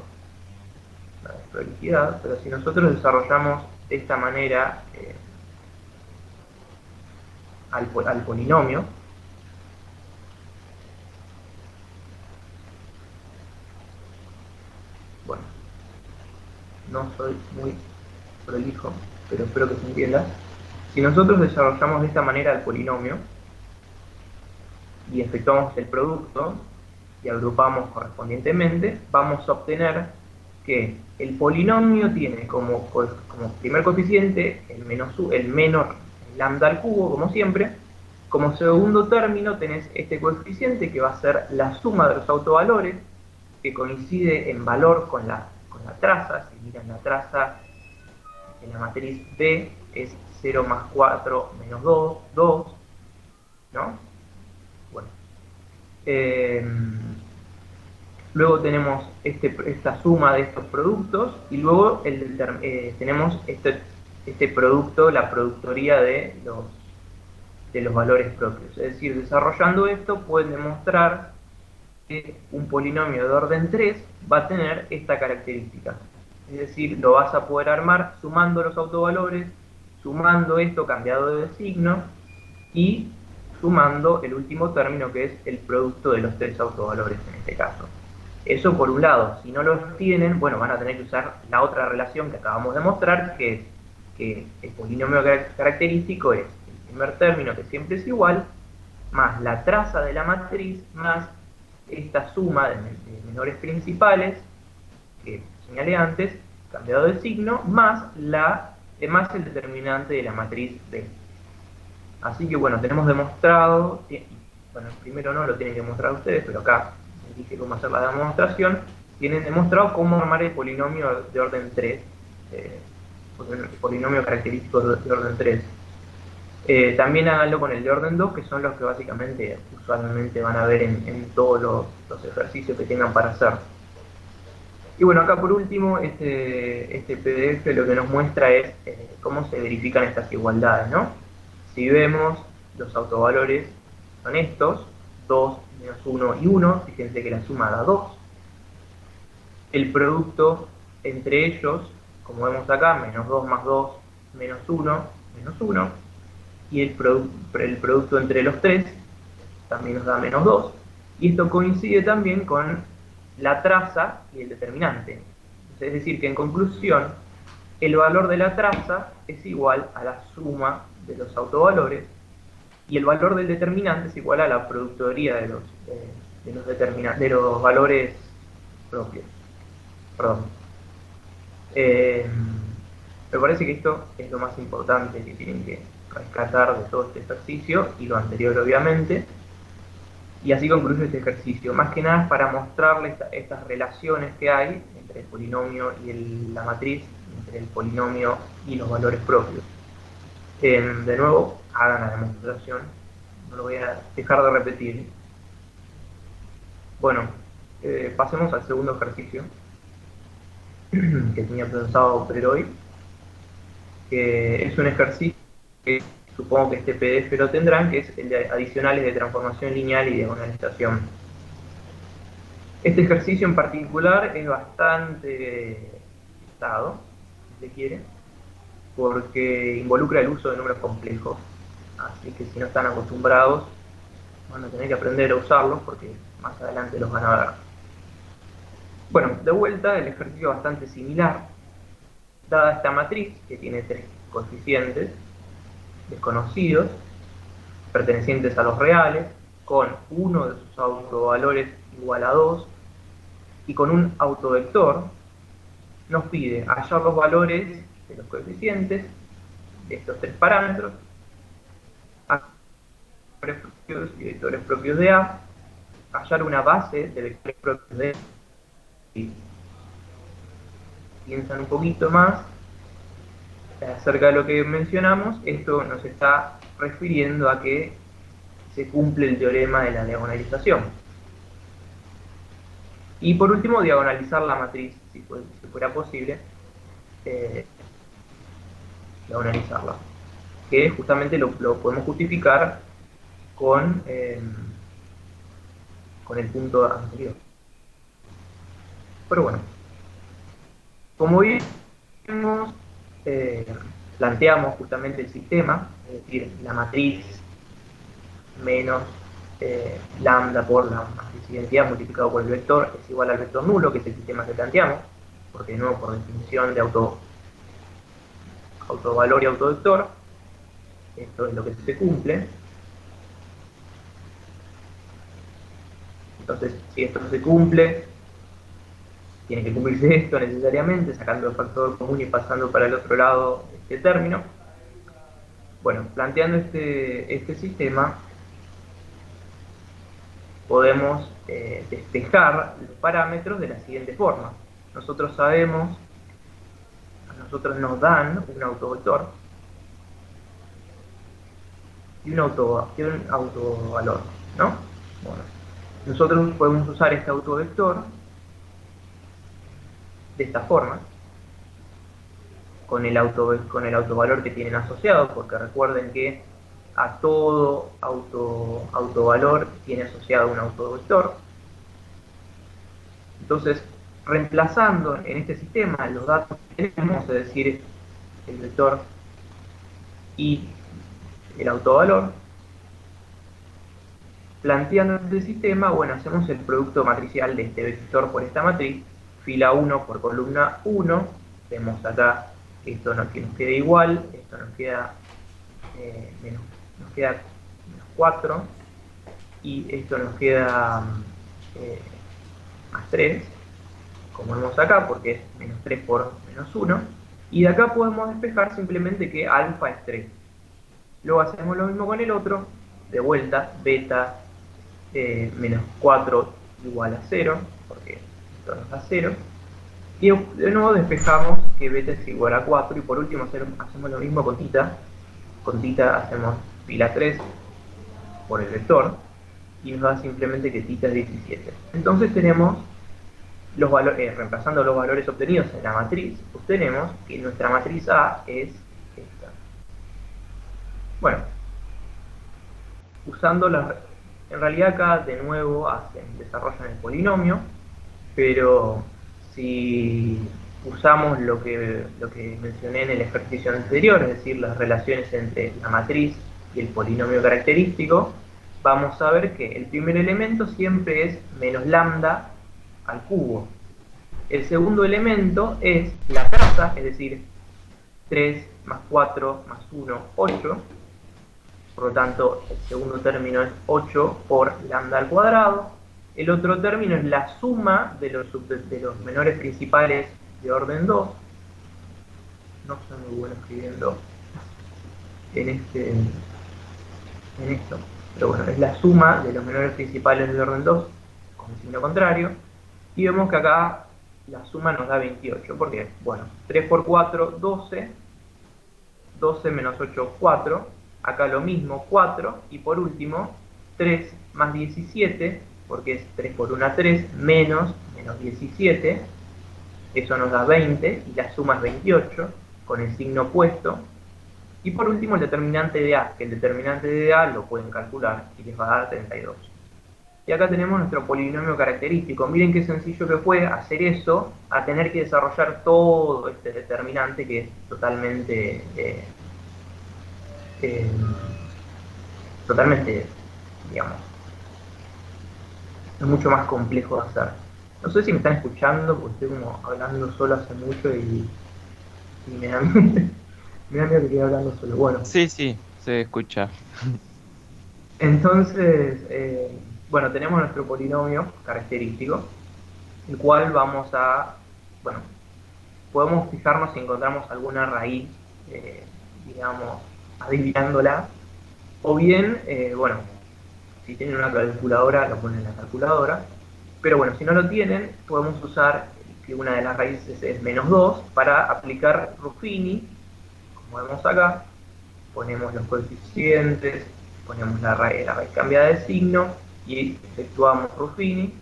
la desprolijidad, pero si nosotros desarrollamos de esta manera al polinomio, bueno, no soy muy prolijo, pero espero que se entienda. Si nosotros desarrollamos de esta manera el polinomio y efectuamos el producto y agrupamos correspondientemente, vamos a obtener que el polinomio tiene como primer coeficiente el menor lambda al cubo, como siempre. Como segundo término tenés este coeficiente que va a ser la suma de los autovalores, que coincide en valor con la traza. Si miran la traza en la matriz B es 0 más 4 menos 2, 2, ¿no? Bueno. Luego tenemos esta suma de estos productos y luego tenemos este producto, la productoría de los valores propios. Es decir, desarrollando esto pueden demostrar que un polinomio de orden 3 va a tener esta característica. Es decir, lo vas a poder armar sumando los autovalores, sumando esto cambiado de signo y sumando el último término que es el producto de los tres autovalores en este caso. Eso por un lado. Si no los tienen, bueno, van a tener que usar la otra relación que acabamos de mostrar, que es que el polinomio característico es el primer término, que siempre es igual, más la traza de la matriz, más esta suma de menores principales, que señalé antes, cambiado de signo, más el determinante de la matriz B. Así que bueno, tenemos demostrado, bueno, primero no lo tienen que mostrar ustedes, pero acá les dije cómo hacer la demostración, tienen demostrado cómo armar el polinomio de orden 3, el polinomio característico de orden 3. También háganlo con el de orden 2, que son los que básicamente usualmente van a ver en todos los ejercicios que tengan para hacer. Y bueno, acá por último, este PDF lo que nos muestra es cómo se verifican estas igualdades, ¿no? Si vemos, los autovalores son estos, 2, menos 1 y 1, fíjense que la suma da 2. El producto entre ellos, como vemos acá, menos 2 más 2, menos 1, menos 1. Y el producto entre los tres también nos da menos 2. Y esto coincide también con la traza y el determinante. Es decir, que en conclusión, el valor de la traza es igual a la suma de los autovalores y el valor del determinante es igual a la productoría de los valores propios. Perdón. Me parece que esto es lo más importante que tienen que rescatar de todo este ejercicio y lo anterior obviamente. Y así concluye este ejercicio. Más que nada es para mostrarles estas relaciones que hay entre el polinomio y la matriz, entre el polinomio y los valores propios. De nuevo, hagan la demostración. No lo voy a dejar de repetir. Bueno, pasemos al segundo ejercicio que tenía pensado ver hoy. Que es un ejercicio que supongo que este PDF lo tendrán, que es el de adicionales de transformación lineal y diagonalización. Este ejercicio en particular es bastante pesado, si se quiere, porque involucra el uso de números complejos, así que si no están acostumbrados van a tener que aprender a usarlos porque más adelante los van a ver. Bueno, de vuelta, el ejercicio es bastante similar. Dada esta matriz, que tiene tres coeficientes desconocidos, pertenecientes a los reales, con uno de sus autovalores igual a 2, y con un autovector, nos pide hallar los valores de los coeficientes de estos tres parámetros, vectores y vectores propios de A, hallar una base de vectores propios de B. Piensan un poquito más acerca de lo que mencionamos. Esto nos está refiriendo a que se cumple el teorema de la diagonalización. Y por último, diagonalizar la matriz, si fuera posible, diagonalizarla, que justamente lo podemos justificar con el punto anterior. Pero bueno, como vimos, planteamos justamente el sistema, es decir, la matriz menos lambda por la matriz identidad multiplicado por el vector es igual al vector nulo, que es el sistema que planteamos, porque de nuevo por definición de autovalor y autovector, esto es lo que se cumple. Entonces, si esto se cumple, tiene que cumplirse esto necesariamente, sacando el factor común y pasando para el otro lado este término. Bueno, planteando este sistema, podemos despejar los parámetros de la siguiente forma. Nosotros sabemos, a nosotros nos dan un autovector y un autovalor, ¿no? Bueno, nosotros podemos usar este autovector de esta forma, con el autovalor que tienen asociado, porque recuerden que a todo autovalor tiene asociado un autovector. Entonces, reemplazando en este sistema los datos que tenemos, es decir, el vector y el autovalor, planteando este sistema, bueno, hacemos el producto matricial de este vector por esta matriz, fila 1 por columna 1, vemos acá que esto nos queda igual, esto nos queda menos 4, y esto nos queda más 3, como vemos acá, porque es menos 3 por menos 1, y de acá podemos despejar simplemente que alfa es 3. Luego hacemos lo mismo con el otro, de vuelta, beta menos 4 igual a 0, porque esto nos da 0, y de nuevo despejamos que beta es igual a 4, y por último hacemos lo mismo con tita hacemos fila 3 por el vector, y nos da simplemente que tita es 17. Entonces tenemos los valores, reemplazando los valores obtenidos en la matriz, obtenemos que nuestra matriz A es esta. Bueno, usando en realidad acá de nuevo desarrollan el polinomio, pero si usamos lo que mencioné en el ejercicio anterior, es decir, las relaciones entre la matriz y el polinomio característico, vamos a ver que el primer elemento siempre es menos lambda al cubo. El segundo elemento es la traza, es decir, 3 más 4 más 1, 8. Por lo tanto, el segundo término es 8 por lambda al cuadrado. El otro término es la suma de los menores principales de orden 2. No soy muy bueno escribiendo en esto. Pero bueno, es la suma de los menores principales de orden 2 con el signo contrario. Y vemos que acá la suma nos da 28. ¿Por qué? Bueno, 3 por 4, 12. 12 menos 8, 4. Acá lo mismo, 4. Y por último, 3 más 17, porque es 3 por 1, 3, menos 17. Eso nos da 20, y la suma es 28, con el signo opuesto. Y por último, el determinante de A, que el determinante de A lo pueden calcular, y les va a dar 32. Y acá tenemos nuestro polinomio característico. Miren qué sencillo que fue hacer eso, a tener que desarrollar todo este determinante que es totalmente, digamos, es mucho más complejo de hacer. No sé si me están escuchando, porque estoy como hablando solo hace mucho y me da miedo que quede hablando solo. Bueno. Sí, sí, se escucha. Entonces, bueno, tenemos nuestro polinomio característico, el cual vamos a, bueno, podemos fijarnos si encontramos alguna raíz, digamos, adivinándola, o bien, bueno, si tienen una calculadora, lo ponen en la calculadora, pero bueno, si no lo tienen, podemos usar que una de las raíces es menos 2 para aplicar Ruffini, como vemos acá, ponemos los coeficientes ponemos la raíz cambiada de signo y efectuamos Ruffini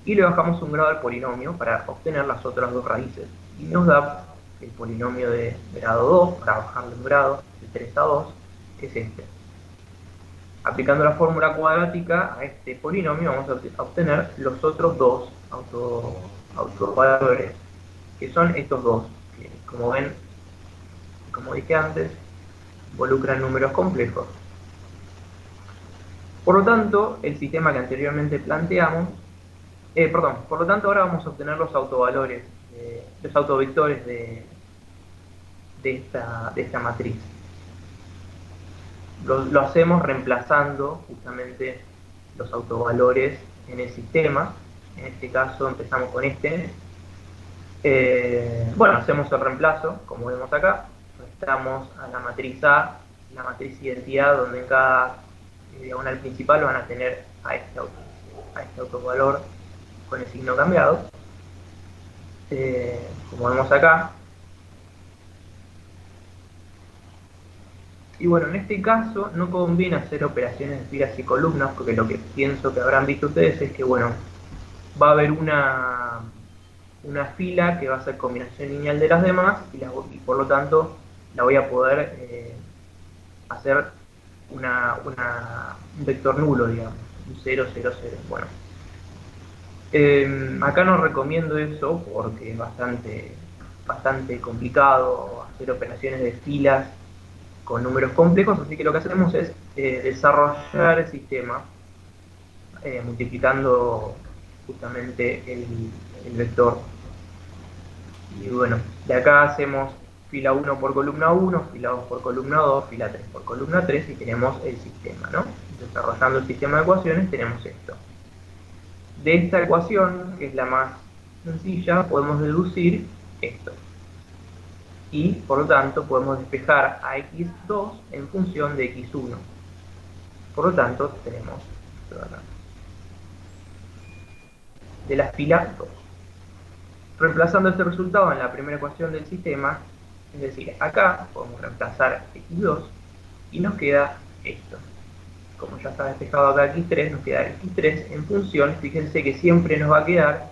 y le bajamos un grado al polinomio para obtener las otras dos raíces. Y nos da el polinomio de grado 2, para bajarle un grado, de 3 a 2, que es este. Aplicando la fórmula cuadrática a este polinomio vamos a obtener los otros dos autovalores, que son estos dos, que como ven, como dije antes, involucran números complejos. Por lo tanto, el sistema que anteriormente planteamos, por lo tanto ahora vamos a obtener los autovalores, los autovectores de esta matriz. Lo hacemos reemplazando justamente los autovalores en el sistema. En este caso empezamos con este. Bueno, hacemos el reemplazo, como vemos acá. Restamos a la matriz A, la matriz identidad, donde en cada diagonal principal van a tener a este autovalor con el signo cambiado. Como vemos acá. Y bueno, en este caso no conviene hacer operaciones de filas y columnas, porque lo que pienso que habrán visto ustedes es que, bueno, va a haber una fila que va a ser combinación lineal de las demás y por lo tanto la voy a poder hacer un vector nulo, digamos, un 0, 0, 0. Bueno, acá no recomiendo eso porque es bastante complicado hacer operaciones de filas con números complejos, así que lo que hacemos es desarrollar el sistema multiplicando justamente el vector. Y bueno, de acá hacemos fila 1 por columna 1, fila 2 por columna 2, fila 3 por columna 3 y tenemos el sistema, ¿no? Desarrollando el sistema de ecuaciones tenemos esto. De esta ecuación, que es la más sencilla, podemos deducir esto. Y por lo tanto podemos despejar a x2 en función de x1. Por lo tanto tenemos esto de acá, de la fila 2. Reemplazando este resultado en la primera ecuación del sistema, es decir, acá podemos reemplazar x2 y nos queda esto. Como ya está despejado acá x3, nos queda x3 en función, fíjense que siempre nos va a quedar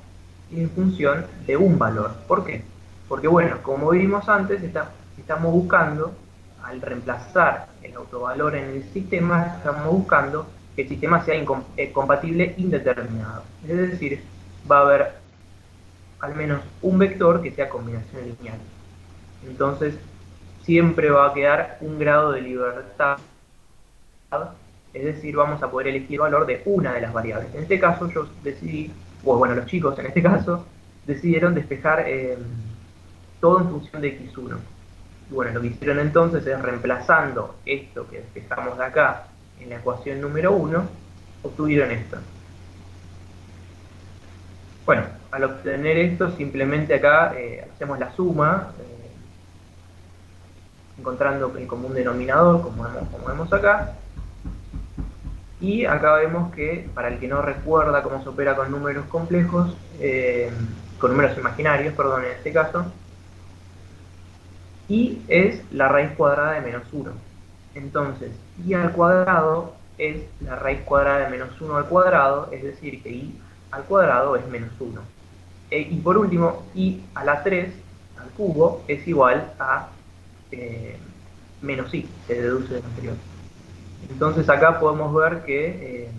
en función de un valor. ¿Por qué? Porque bueno, como vimos antes, estamos buscando, al reemplazar el autovalor en el sistema, estamos buscando que el sistema sea compatible indeterminado. Es decir, va a haber al menos un vector que sea combinación lineal. Entonces, siempre va a quedar un grado de libertad, es decir, vamos a poder elegir el valor de una de las variables. En este caso yo decidí, o bueno, los chicos en este caso, decidieron despejar todo en función de x1. Y bueno, lo que hicieron entonces es reemplazando esto que despejamos de acá en la ecuación número 1, obtuvieron esto. Bueno, al obtener esto simplemente acá hacemos la suma, encontrando el común denominador, como vemos acá. Y acá vemos que, para el que no recuerda cómo se opera con números complejos, con números imaginarios, perdón, en este caso, y es la raíz cuadrada de menos 1. Entonces, y al cuadrado es la raíz cuadrada de menos 1 al cuadrado, es decir, que y al cuadrado es menos 1. Y por último, y a la 3 al cubo es igual a menos i, se deduce del anterior. Entonces acá podemos ver que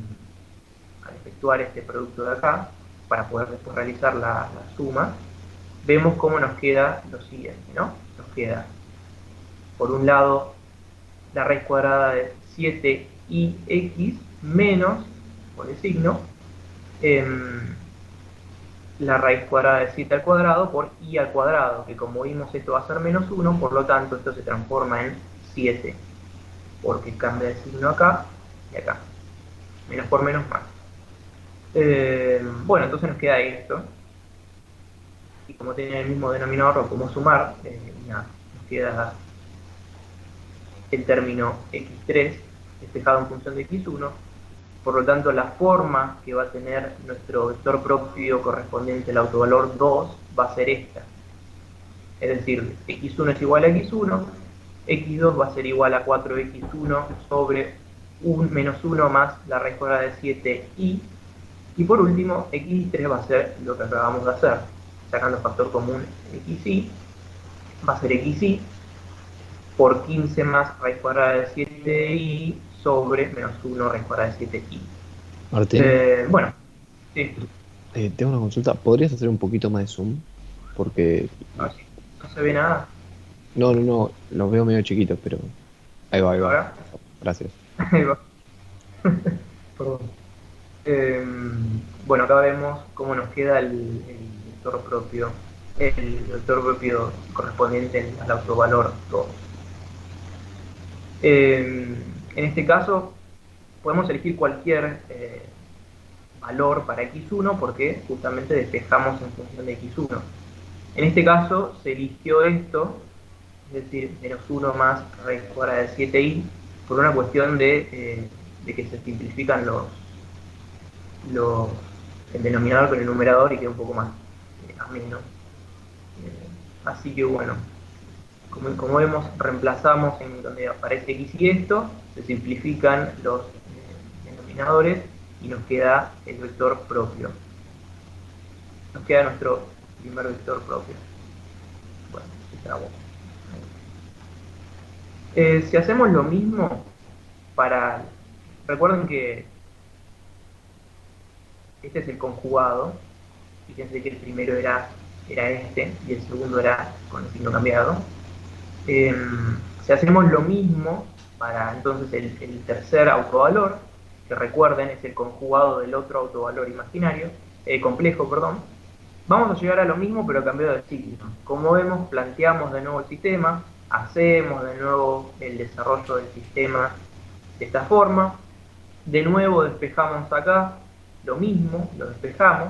al efectuar este producto de acá, para poder después realizar la suma, vemos cómo nos queda lo siguiente, ¿no? Nos queda, por un lado, la raíz cuadrada de 7ix menos, por el signo, la raíz cuadrada de 7 al cuadrado por i al cuadrado, que como vimos esto va a ser menos 1, por lo tanto esto se transforma en 7, porque cambia el signo acá y acá. Menos por menos más. Bueno, entonces nos queda esto. Y como tiene el mismo denominador, lo podemos sumar. Nada, nos queda el término x3 despejado en función de x1. Por lo tanto, la forma que va a tener nuestro vector propio correspondiente al autovalor 2 va a ser esta. Es decir, x1 es igual a x1, x2 va a ser igual a 4x1 sobre un menos 1 más la raíz cuadrada de 7i. Y por último, x3 va a ser lo que acabamos de hacer. Sacando factor común xi, va a ser xi por 15 más raíz cuadrada de 7i sobre menos 1 raíz cuadrada de 7i. Martín, Bueno, sí, tengo una consulta. ¿Podrías hacer un poquito más de zoom? Porque... así, no se ve nada. No, los veo medio chiquitos, pero... Ahí va. Ahora, Gracias. ahí va. Perdón. Bueno, acá vemos cómo nos queda el vector propio, correspondiente al autovalor 2. En este caso, podemos elegir cualquier valor para x1 porque justamente despejamos en función de x1. En este caso, se eligió esto, es decir, menos 1 más raíz cuadrada de 7i, por una cuestión de que se simplifican el denominador con el numerador y queda un poco más ameno. Así que bueno, como vemos, reemplazamos en donde aparece x y esto, se simplifican los denominadores y nos queda el vector propio. Nos queda nuestro primer vector propio. Bueno, se trabó. Si hacemos lo mismo para... Recuerden que este es el conjugado. Fíjense que el primero era este y el segundo era con el signo cambiado. Si hacemos lo mismo para entonces el tercer autovalor, que recuerden es el conjugado del otro autovalor imaginario, complejo, perdón, vamos a llegar a lo mismo pero cambiado de signo. Como vemos, planteamos de nuevo el sistema, hacemos de nuevo el desarrollo del sistema de esta forma, de nuevo despejamos acá, lo mismo, lo despejamos,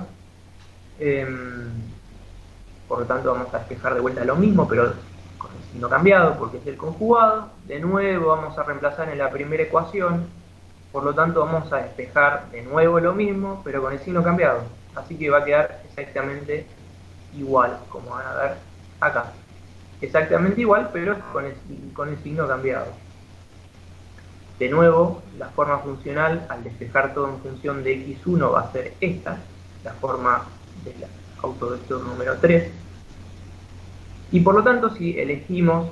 por lo tanto vamos a despejar de vuelta lo mismo, pero con el signo cambiado, porque es el conjugado. De nuevo vamos a reemplazar en la primera ecuación, por lo tanto vamos a despejar de nuevo lo mismo, pero con el signo cambiado. Así que va a quedar exactamente igual, como van a ver acá. Exactamente igual, pero con el signo cambiado. De nuevo, la forma funcional, al despejar todo en función de x1, va a ser esta, la forma del autovector número 3. Y por lo tanto, si elegimos,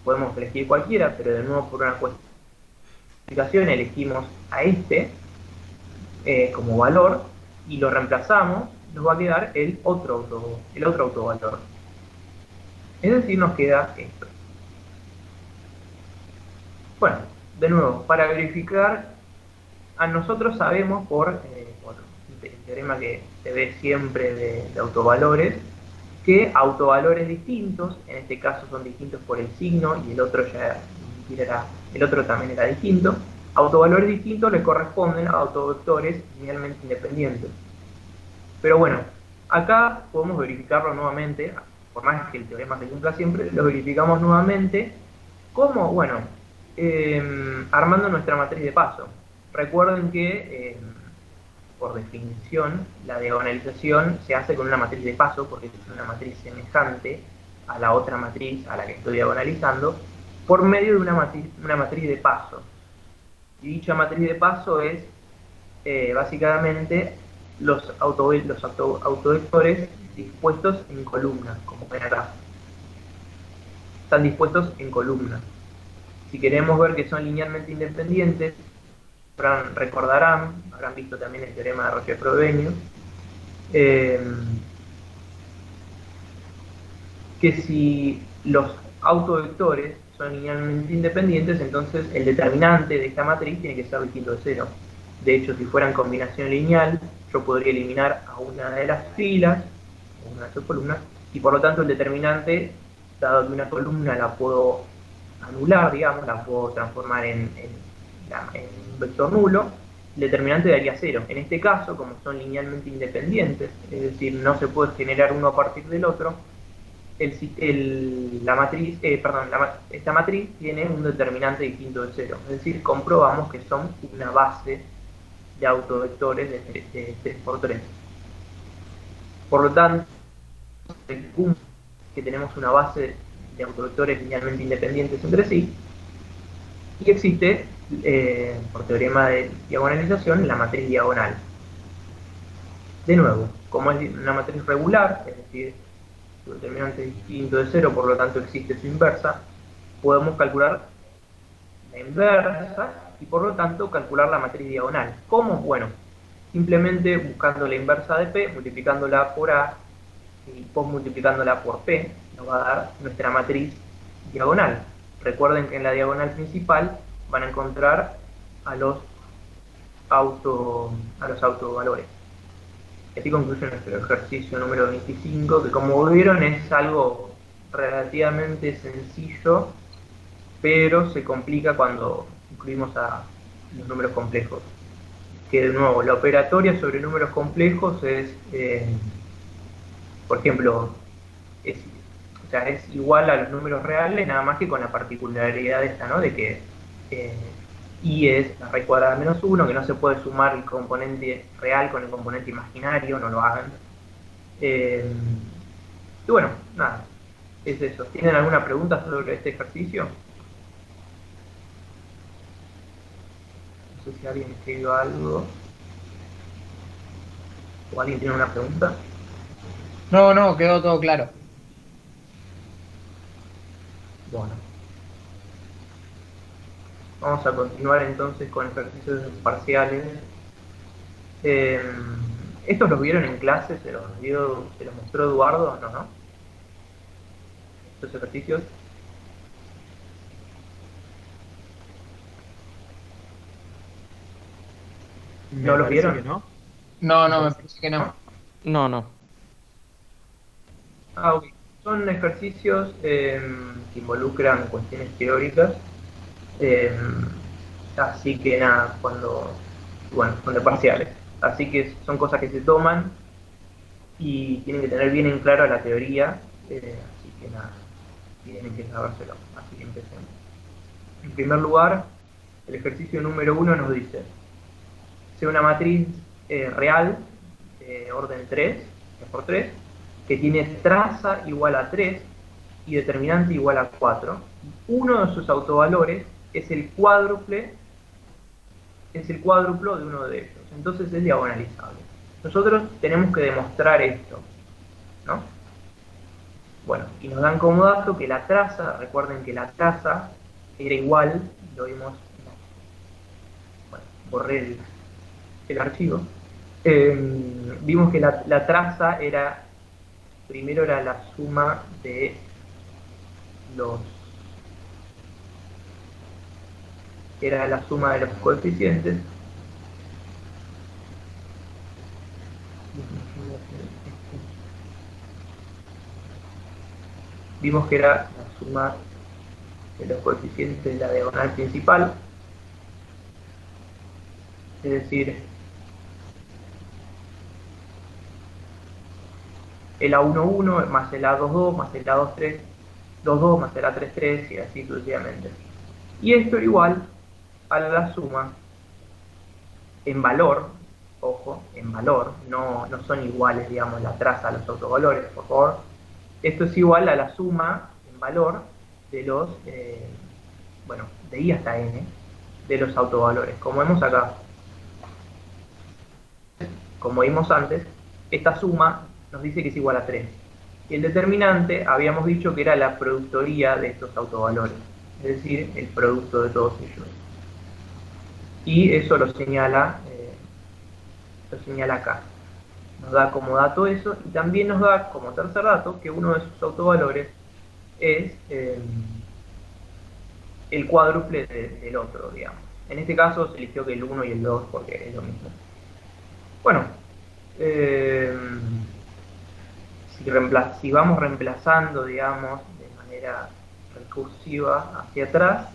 podemos elegir cualquiera, pero de nuevo por una cuestión de explicación elegimos a este como valor y lo reemplazamos, nos va a quedar el otro autovalor. Es decir, nos queda esto. Bueno, de nuevo, para verificar, a nosotros sabemos por el teorema que se ve siempre de autovalores, que autovalores distintos, en este caso son distintos por el signo y el otro también era distinto, autovalores distintos le corresponden a autovectores linealmente independientes. Pero bueno, acá podemos verificarlo nuevamente, por más que el teorema se cumpla siempre, lo verificamos nuevamente. ¿Cómo? Bueno, armando nuestra matriz de paso. Recuerden que, por definición, la diagonalización se hace con una matriz de paso, porque es una matriz semejante a la otra matriz a la que estoy diagonalizando, por medio de una matriz de paso. Y dicha matriz de paso es, básicamente, los autovectores dispuestos en columnas, como ven acá. Están dispuestos en columnas. Si queremos ver que son linealmente independientes, habrán visto también el teorema de Roche-Frobenio, que si los autovectores son linealmente independientes, entonces el determinante de esta matriz tiene que ser distinto de 0. De hecho, si fuera en combinación lineal, yo podría eliminar a una de las filas, o una de sus columnas, y por lo tanto el determinante, dado que una columna la puedo anular, digamos, la puedo transformar en un vector nulo, el determinante daría 0. En este caso, como son linealmente independientes, es decir, no se puede generar uno a partir del otro, esta matriz tiene un determinante distinto de 0. Es decir, comprobamos que son una base de autovectores de 3×3. Por lo tanto, que tenemos una base de autovectores linealmente independientes entre sí, y existe por teorema de diagonalización, la matriz diagonal. De nuevo, como es una matriz regular, es decir, su determinante es distinto de cero, por lo tanto existe su inversa, podemos calcular la inversa y por lo tanto calcular la matriz diagonal. ¿Cómo? Bueno, simplemente buscando la inversa de P, multiplicándola por A y multiplicándola por P, nos va a dar nuestra matriz diagonal. Recuerden que en la diagonal principal van a encontrar a los autovalores. Así concluye nuestro ejercicio número 25, que como vieron es algo relativamente sencillo, pero se complica cuando incluimos a los números complejos. Que de nuevo, la operatoria sobre números complejos es, por ejemplo, es igual a los números reales, nada más que con la particularidad esta, ¿no? De que I es la raíz cuadrada menos 1, que no se puede sumar el componente real con el componente imaginario, no lo hagan. Y bueno, nada, es eso. ¿Tienen alguna pregunta sobre este ejercicio? No sé si alguien escribió algo. ¿O alguien tiene una pregunta? No, quedó todo claro. Bueno. Vamos a continuar entonces con ejercicios parciales. ¿Estos los vieron en clase? ¿Se los mostró Eduardo? ¿No? Estos ejercicios. ¿No los vieron? ¿No? No, me parece que no. No. Ok. Son ejercicios que involucran cuestiones teóricas. Así que nada, son de parciales. Así que son cosas que se toman y tienen que tener bien en claro la teoría. Así que nada, tienen que sabérselo. Así que empecemos. En primer lugar, el ejercicio número 1 nos dice: sea una matriz real, orden 3, por 3, que tiene traza igual a 3 y determinante igual a 4. Uno de sus autovalores es el cuádruplo de uno de ellos. Entonces es diagonalizable. Nosotros tenemos que demostrar esto, ¿no? Bueno, y nos dan como dato que la traza, recuerden que la traza era igual, lo vimos, bueno, borré el archivo, vimos que la traza primero era la suma de los coeficientes. Vimos que era la suma de los coeficientes de la diagonal principal, es decir, el A11 más el A22 más el A23, 22 más el A33 y así sucesivamente. Y esto igual a la suma en valor, ojo, en valor, no son iguales, digamos, la traza a los autovalores, por favor. Esto es igual a la suma en valor de los, de I hasta N, de los autovalores, como vemos acá. Como vimos antes, esta suma nos dice que es igual a 3. Y el determinante habíamos dicho que era la productoría de estos autovalores, es decir, el producto de todos ellos. Y eso lo señala acá. Nos da como dato eso, y también nos da como tercer dato que uno de sus autovalores es el cuádruple del otro, digamos. En este caso se eligió que el 1 y el 2 porque es lo mismo. Bueno, si vamos reemplazando, digamos, de manera recursiva hacia atrás,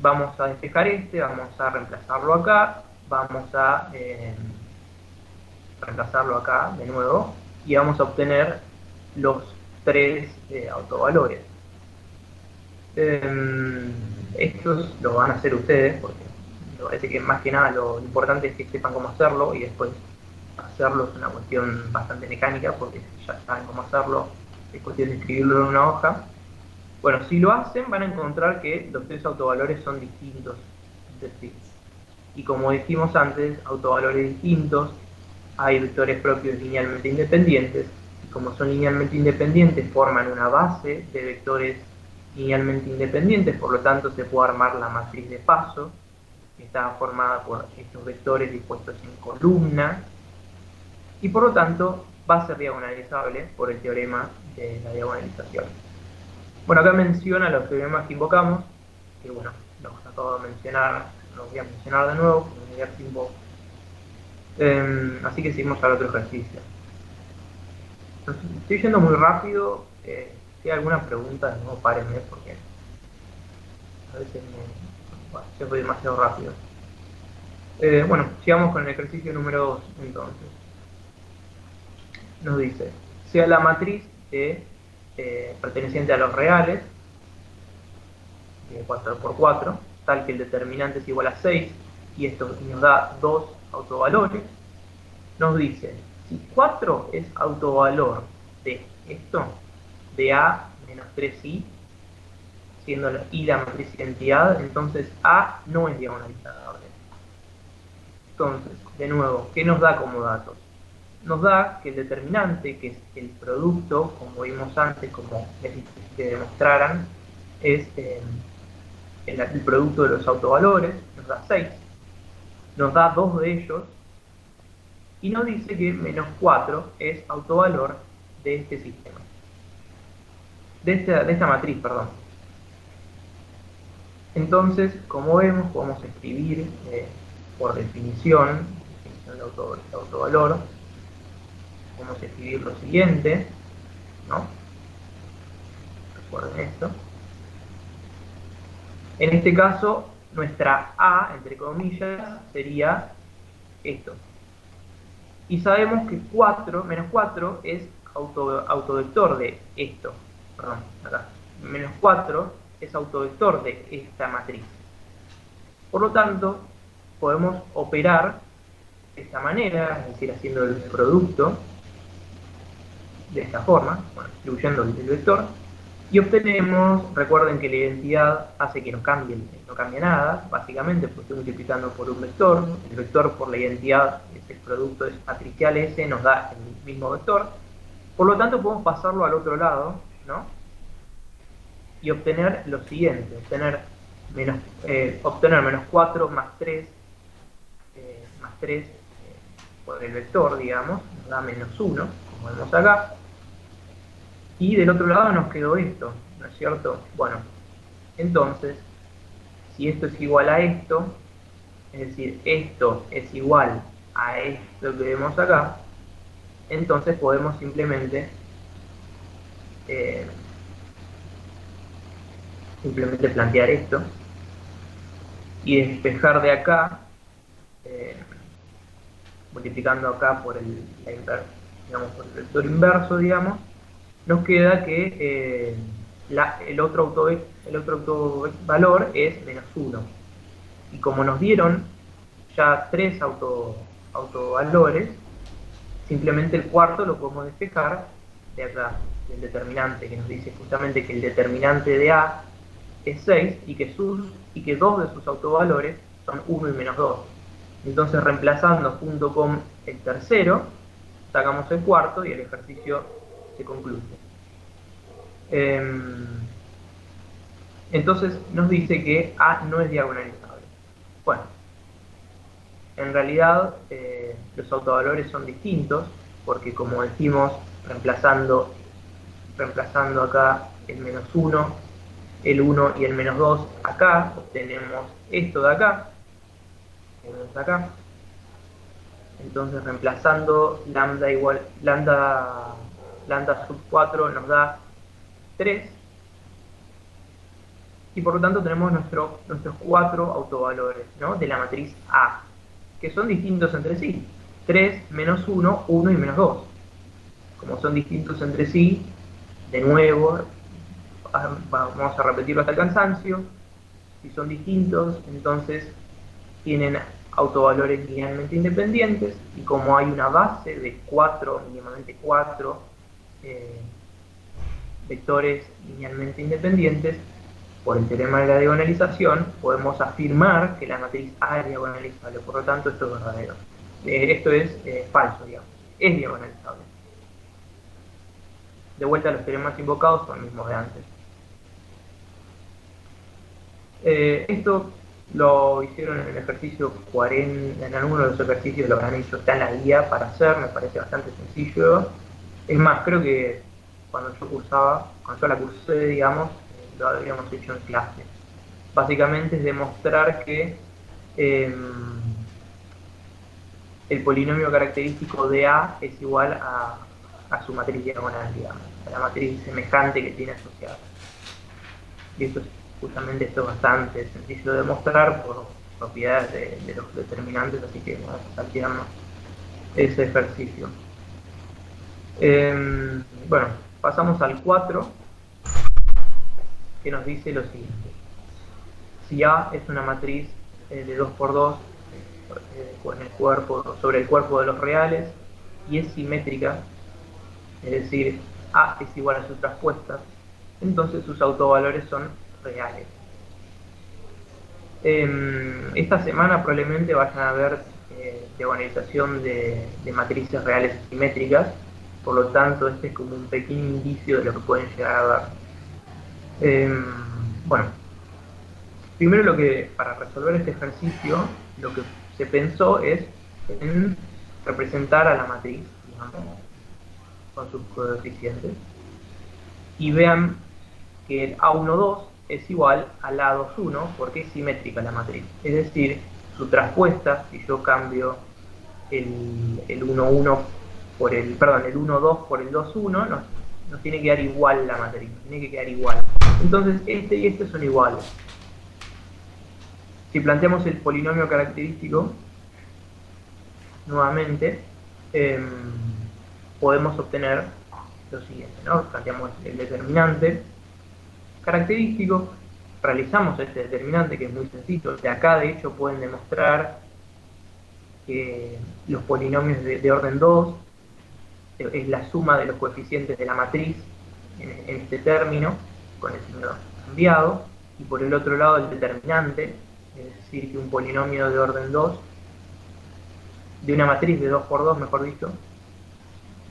vamos a despejar vamos a reemplazarlo acá, vamos a reemplazarlo acá de nuevo y vamos a obtener los 3 autovalores. Estos lo van a hacer ustedes porque me parece que más que nada lo importante es que sepan cómo hacerlo y después hacerlo es una cuestión bastante mecánica porque ya saben cómo hacerlo, es cuestión de escribirlo en una hoja. Bueno, si lo hacen van a encontrar que los 3 autovalores son distintos sí. Y como dijimos antes, autovalores distintos, hay vectores propios linealmente independientes, y como son linealmente independientes, forman una base de vectores linealmente independientes, por lo tanto se puede armar la matriz de paso, que está formada por estos vectores dispuestos en columna, y por lo tanto va a ser diagonalizable por el teorema de la diagonalización. Bueno, acá menciona los teoremas que invocamos, que bueno, los acabo de mencionar, los voy a mencionar de nuevo, porque me voy a dar tiempo. Así que seguimos al otro ejercicio. Estoy yendo muy rápido, si hay alguna pregunta, no párenme, porque a veces se fue demasiado rápido. Bueno, sigamos con el ejercicio número 2, entonces. Nos dice, sea la matriz perteneciente a los reales, de 4×4, tal que el determinante es igual a 6, y esto nos da 2 autovalores, nos dice, si 4 es autovalor de esto, de A menos 3i, siendo I la matriz identidad, entonces A no es diagonalizable. Entonces, de nuevo, ¿qué nos da como datos? Nos da que el determinante, que es el producto, como vimos antes, como les dije que demostraran, es el producto de los autovalores, nos da 6, nos da 2 de ellos, y nos dice que menos 4 es autovalor de este sistema, de esta matriz, perdón. Entonces, como vemos, podemos escribir por definición de autovalor, podemos escribir lo siguiente, ¿no? Recuerden esto. En este caso, nuestra A, entre comillas, sería esto. Y sabemos que 4, menos 4 es autovector de esto. Perdón, acá. Menos 4 es autovector de esta matriz. Por lo tanto, podemos operar de esta manera, es decir, haciendo el producto de esta forma, bueno, distribuyendo el vector, y obtenemos, recuerden que la identidad hace que no cambie nada, básicamente, porque estoy multiplicando por un vector, el vector por la identidad, es el producto es matricial S, nos da el mismo vector, por lo tanto podemos pasarlo al otro lado, ¿no? Y obtener lo siguiente, obtener menos 4 más 3, por el vector, digamos, nos da menos 1, como vemos acá. Y del otro lado nos quedó esto, ¿no es cierto? Bueno, entonces, si esto es igual a esto, es decir, esto es igual a esto que vemos acá, entonces podemos simplemente plantear esto y despejar de acá, multiplicando acá por por el vector inverso, digamos, nos queda que el otro autovalor es menos 1. Y como nos dieron ya 3 autovalores, simplemente el cuarto lo podemos despejar de acá, del determinante, que nos dice justamente que el determinante de A es 6 y que 2 de sus autovalores son 1 y menos 2. Entonces, reemplazando junto con el tercero, sacamos el cuarto y el ejercicio se concluye. Entonces nos dice que A no es diagonalizable. Bueno, en realidad los autovalores son distintos, porque como decimos, reemplazando acá el menos 1, el 1 y el menos 2 acá, obtenemos esto de acá, entonces reemplazando lambda sub 4 nos da 3, y por lo tanto tenemos nuestros 4 autovalores, ¿no?, de la matriz A, que son distintos entre sí, 3, menos 1, 1 y menos 2. Como son distintos entre sí, de nuevo, vamos a repetirlo hasta el cansancio, si son distintos, entonces tienen autovalores linealmente independientes, y como hay una base de 4, mínimamente 4 vectores linealmente independientes, por el teorema de la diagonalización, podemos afirmar que la matriz A es diagonalizable, por lo tanto esto es verdadero. Esto es falso, digamos, es diagonalizable. De vuelta, los teoremas invocados son los mismos de antes. Esto lo hicieron en el ejercicio 40, en alguno de los ejercicios lo han hecho, está en la guía para hacer, me parece bastante sencillo. Es más, creo que cuando yo la cursé, digamos, lo habíamos hecho en clase. Básicamente es demostrar que el polinomio característico de A es igual a su matriz diagonal, digamos, a la matriz semejante que tiene asociada. Y justamente esto es bastante sencillo de demostrar por propiedades de los determinantes, así que vamos a saltearnos ese ejercicio. Bueno, pasamos al 4, que nos dice lo siguiente. Si A es una matriz de 2×2 sobre el cuerpo de los reales y es simétrica, es decir, A es igual a su traspuesta, entonces sus autovalores son reales. Esta semana probablemente vayan a ver diagonalización de matrices reales simétricas, por lo tanto este es como un pequeño indicio de lo que pueden llegar a ver. Bueno, primero para resolver este ejercicio, lo que se pensó es en representar a la matriz, digamos, con sus coeficientes, y vean que el A12 es igual al A21 porque es simétrica la matriz. Es decir, su traspuesta, si yo cambio el 1,1 por el 1,2 por el 2,1, nos tiene que dar igual la matriz, tiene que quedar igual. Entonces este y este son iguales. Si planteamos el polinomio característico, nuevamente, podemos obtener lo siguiente, ¿no? Planteamos el determinante característico, realizamos este determinante que es muy sencillo. De acá, de hecho, pueden demostrar que los polinomios de orden 2 es la suma de los coeficientes de la matriz en este término, con el signo cambiado, y por el otro lado el determinante, es decir, que un polinomio de orden 2, de una matriz de 2×2, mejor dicho,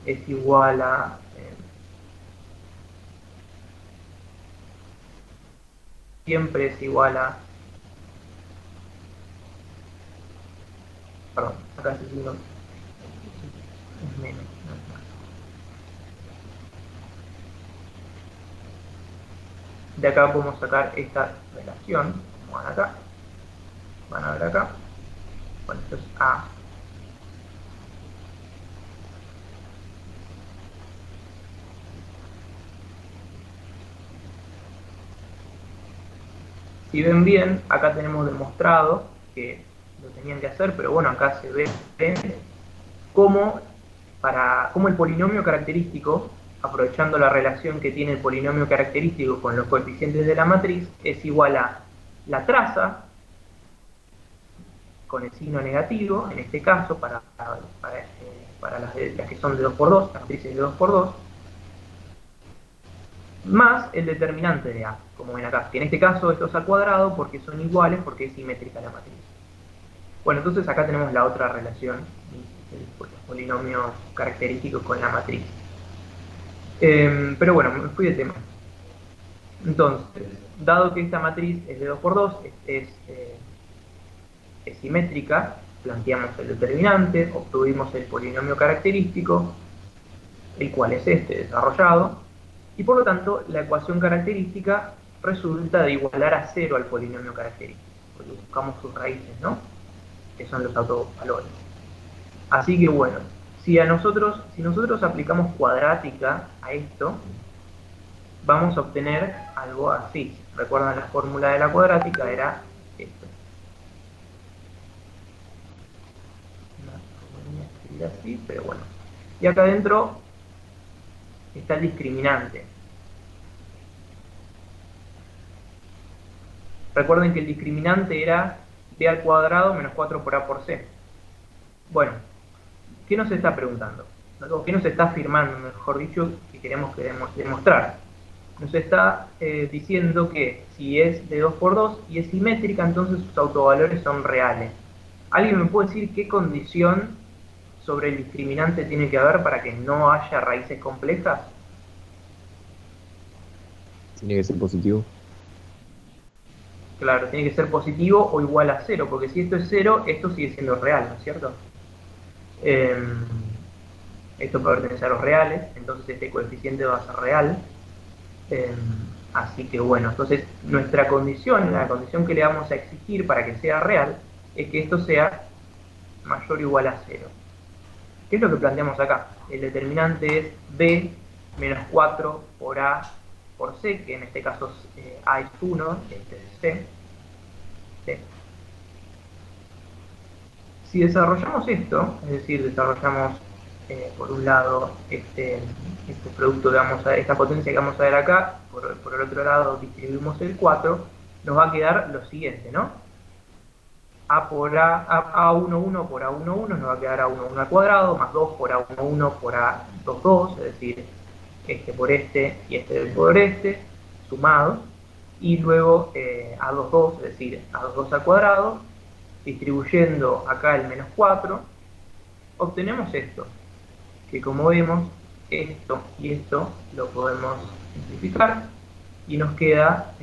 es igual a siempre es igual a, perdón, acá ese signo es menos, no es más. De acá podemos sacar esta relación, como van acá, van a ver acá, bueno, esto es A. Si ven bien, acá tenemos demostrado que lo tenían que hacer, pero bueno, acá se ve cómo el polinomio característico, aprovechando la relación que tiene el polinomio característico con los coeficientes de la matriz, es igual a la traza con el signo negativo, en este caso, para las que son de 2×2, las matrices de 2×2, más el determinante de A, como ven acá, que en este caso esto es al cuadrado porque son iguales, porque es simétrica la matriz. Bueno, entonces acá tenemos la otra relación, los polinomios característicos con la matriz. Pero bueno, me fui de tema. Entonces, dado que esta matriz es de 2×2, es simétrica, planteamos el determinante, obtuvimos el polinomio característico, el cual es este desarrollado, y por lo tanto la ecuación característica resulta de igualar a 0 al polinomio característico, porque buscamos sus raíces, ¿no? Que son los autovalores. Así que bueno, si nosotros aplicamos cuadrática a esto, vamos a obtener algo así. ¿Recuerdan la fórmula de la cuadrática? Era esto. No voy a escribir así, pero bueno. Y acá adentro está el discriminante. Recuerden que el discriminante era b al cuadrado menos 4 por a por c. Bueno, ¿qué nos está preguntando? ¿O qué nos está afirmando, mejor dicho, que queremos demostrar? nos está diciendo que si es de 2 por 2 y es simétrica, entonces sus autovalores son reales. ¿Alguien me puede decir qué condición sobre el discriminante tiene que haber para que no haya raíces complejas? Tiene que ser positivo. Claro, tiene que ser positivo o igual a 0, porque si esto es 0, esto sigue siendo real, ¿no es cierto? Esto pertenece a los reales, entonces este coeficiente va a ser real. Así que bueno, entonces nuestra condición, la condición que le vamos a exigir para que sea real, es que esto sea mayor o igual a 0. ¿Qué es lo que planteamos acá? El determinante es b menos 4 por a por c, que en este caso a es 1, este es c. Si desarrollamos esto, es decir, desarrollamos por un lado este producto que vamos a, esta potencia que vamos a ver acá, por el otro lado distribuimos el 4, nos va a quedar lo siguiente, ¿no? A por A11 por A11 nos va a quedar A11 al cuadrado, más 2 por A11 por A22, es decir, este por este y este por este, sumados, y luego A22, es decir, A22 al cuadrado, distribuyendo acá el menos 4, obtenemos esto, que como vemos, esto y esto lo podemos simplificar, y nos queda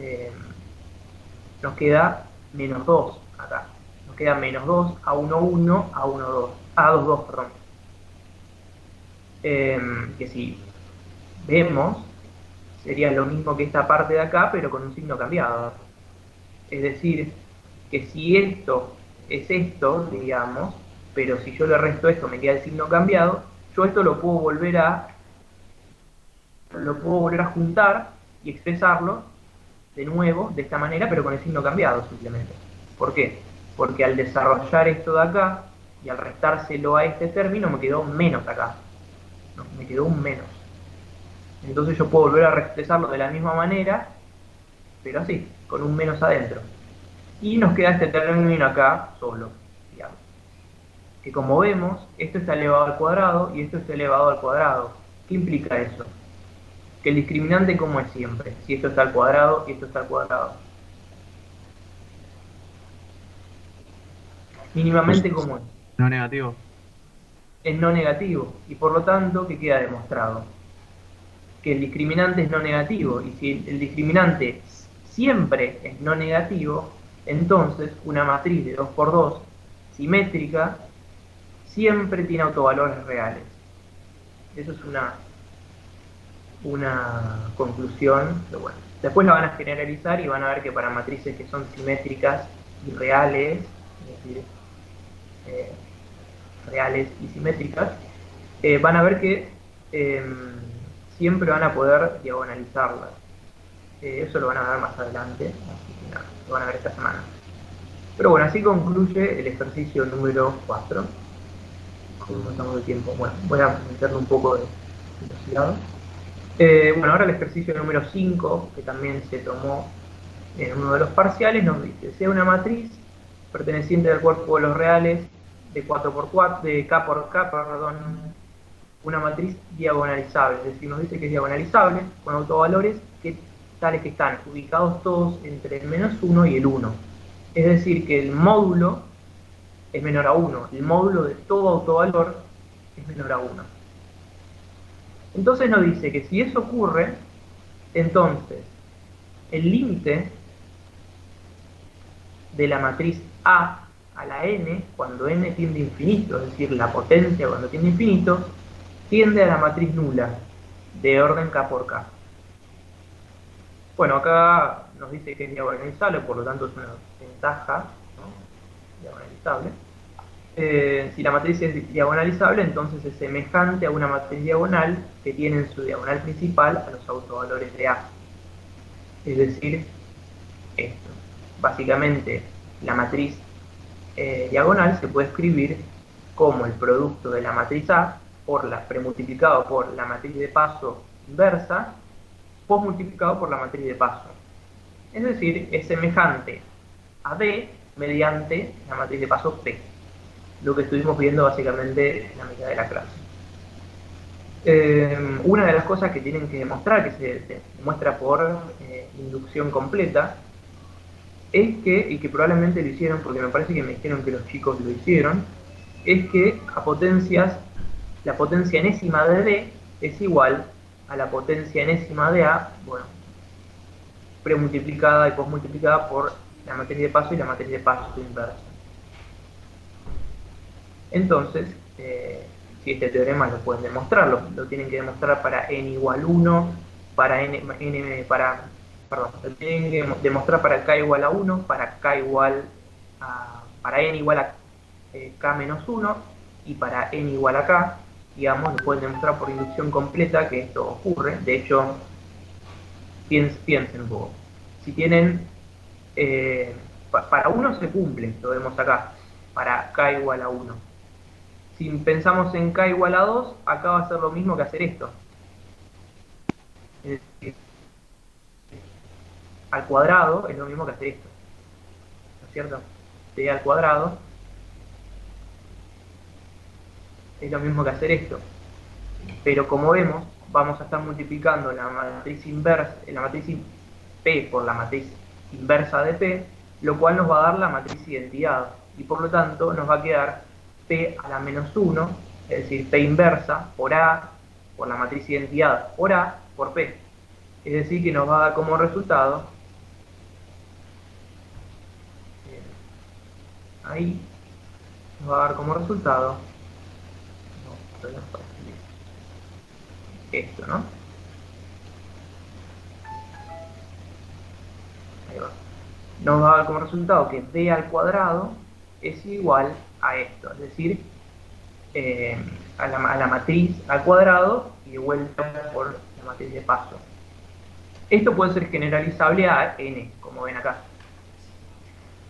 menos 2 acá. Nos queda menos 2 a 1, 1, a 1, 2, a 2, 2, perdón. Que si vemos, sería lo mismo que esta parte de acá, pero con un signo cambiado. Es decir, que si esto es esto, digamos, pero si yo le resto esto, me queda el signo cambiado, yo esto lo puedo volver a juntar y expresarlo de nuevo, de esta manera, pero con el signo cambiado simplemente. ¿Por qué? Porque al desarrollar esto de acá y al restárselo a este término me quedó un menos acá. No, me quedó un menos. Entonces yo puedo volver a expresarlo de la misma manera, pero así, con un menos adentro. Y nos queda este término acá solo, digamos. Que como vemos, esto está elevado al cuadrado y esto está elevado al cuadrado. ¿Qué implica eso? Que el discriminante como es siempre, si esto está al cuadrado y esto está al cuadrado. Mínimamente como es. No negativo. Es no negativo, y por lo tanto, ¿qué queda demostrado? Que el discriminante es no negativo, y si el discriminante siempre es no negativo, entonces una matriz de 2 por 2 simétrica siempre tiene autovalores reales. Eso es una conclusión, pero bueno. Después la van a generalizar y van a ver que para matrices que son simétricas y reales, es decir, reales y simétricas, van a ver que siempre van a poder diagonalizarlas. Eso lo van a ver más adelante, así que nada, lo van a ver esta semana. Pero bueno, así concluye el ejercicio número 4. Como estamos de tiempo, bueno, voy a meterle un poco de velocidad. Bueno, ahora el ejercicio número 5, que también se tomó en uno de los parciales, nos dice, sea una matriz perteneciente al cuerpo de los reales de 4 por 4, de K por K, perdón, una matriz diagonalizable, es decir, nos dice que es diagonalizable con autovalores tales que están ubicados todos entre el menos 1 y el 1. Es decir, que el módulo es menor a 1, el módulo de todo autovalor es menor a 1. Entonces nos dice que si eso ocurre, entonces el límite de la matriz A a la n, cuando n tiende a infinito, es decir, la potencia cuando tiende a infinito, tiende a la matriz nula, de orden K por K. Bueno, acá nos dice que es diagonalizable, por lo tanto es una ventaja, ¿no? Diagonalizable. Si la matriz es diagonalizable, entonces es semejante a una matriz diagonal que tiene en su diagonal principal a los autovalores de A. Es decir, esto. Básicamente, la matriz diagonal se puede escribir como el producto de la matriz A premultiplicado por la matriz de paso inversa, posmultiplicado por la matriz de paso. Es decir, es semejante a D mediante la matriz de paso P. Lo que estuvimos viendo básicamente en la mitad de la clase. Una de las cosas que tienen que demostrar, que se demuestra por inducción completa, es que, y que probablemente lo hicieron, porque me parece que me dijeron que los chicos lo hicieron, es que a potencias, la potencia enésima de D es igual a la potencia enésima de A, bueno, premultiplicada y posmultiplicada por la matriz de paso y la matriz de paso inversa. Entonces, si este teorema lo pueden demostrar, lo tienen que demostrar para n igual 1, para lo tienen que demostrar para k igual a 1, para n igual a k menos 1 y para n igual a k, digamos, lo pueden demostrar por inducción completa que esto ocurre. De hecho, piensen un poco. Si tienen, para 1 se cumple, lo vemos acá, para k igual a 1. Si pensamos en k igual a 2, acá va a ser lo mismo que hacer esto. Es decir, al cuadrado es lo mismo que hacer esto. ¿No es cierto? D al cuadrado es lo mismo que hacer esto. Pero como vemos, vamos a estar multiplicando la matriz inversa, la matriz P por la matriz inversa de P, lo cual nos va a dar la matriz identidad. Y por lo tanto nos va a quedar P a la menos 1, es decir, P inversa por A, por la matriz identidad, por A, por P. Es decir, que nos va a dar como resultado, ahí, nos va a dar como resultado, esto, ¿no? Ahí va. Nos va a dar como resultado que D al cuadrado es igual a esto, es decir, a la matriz al cuadrado y vuelta por la matriz de paso. Esto puede ser generalizable a n, como ven acá.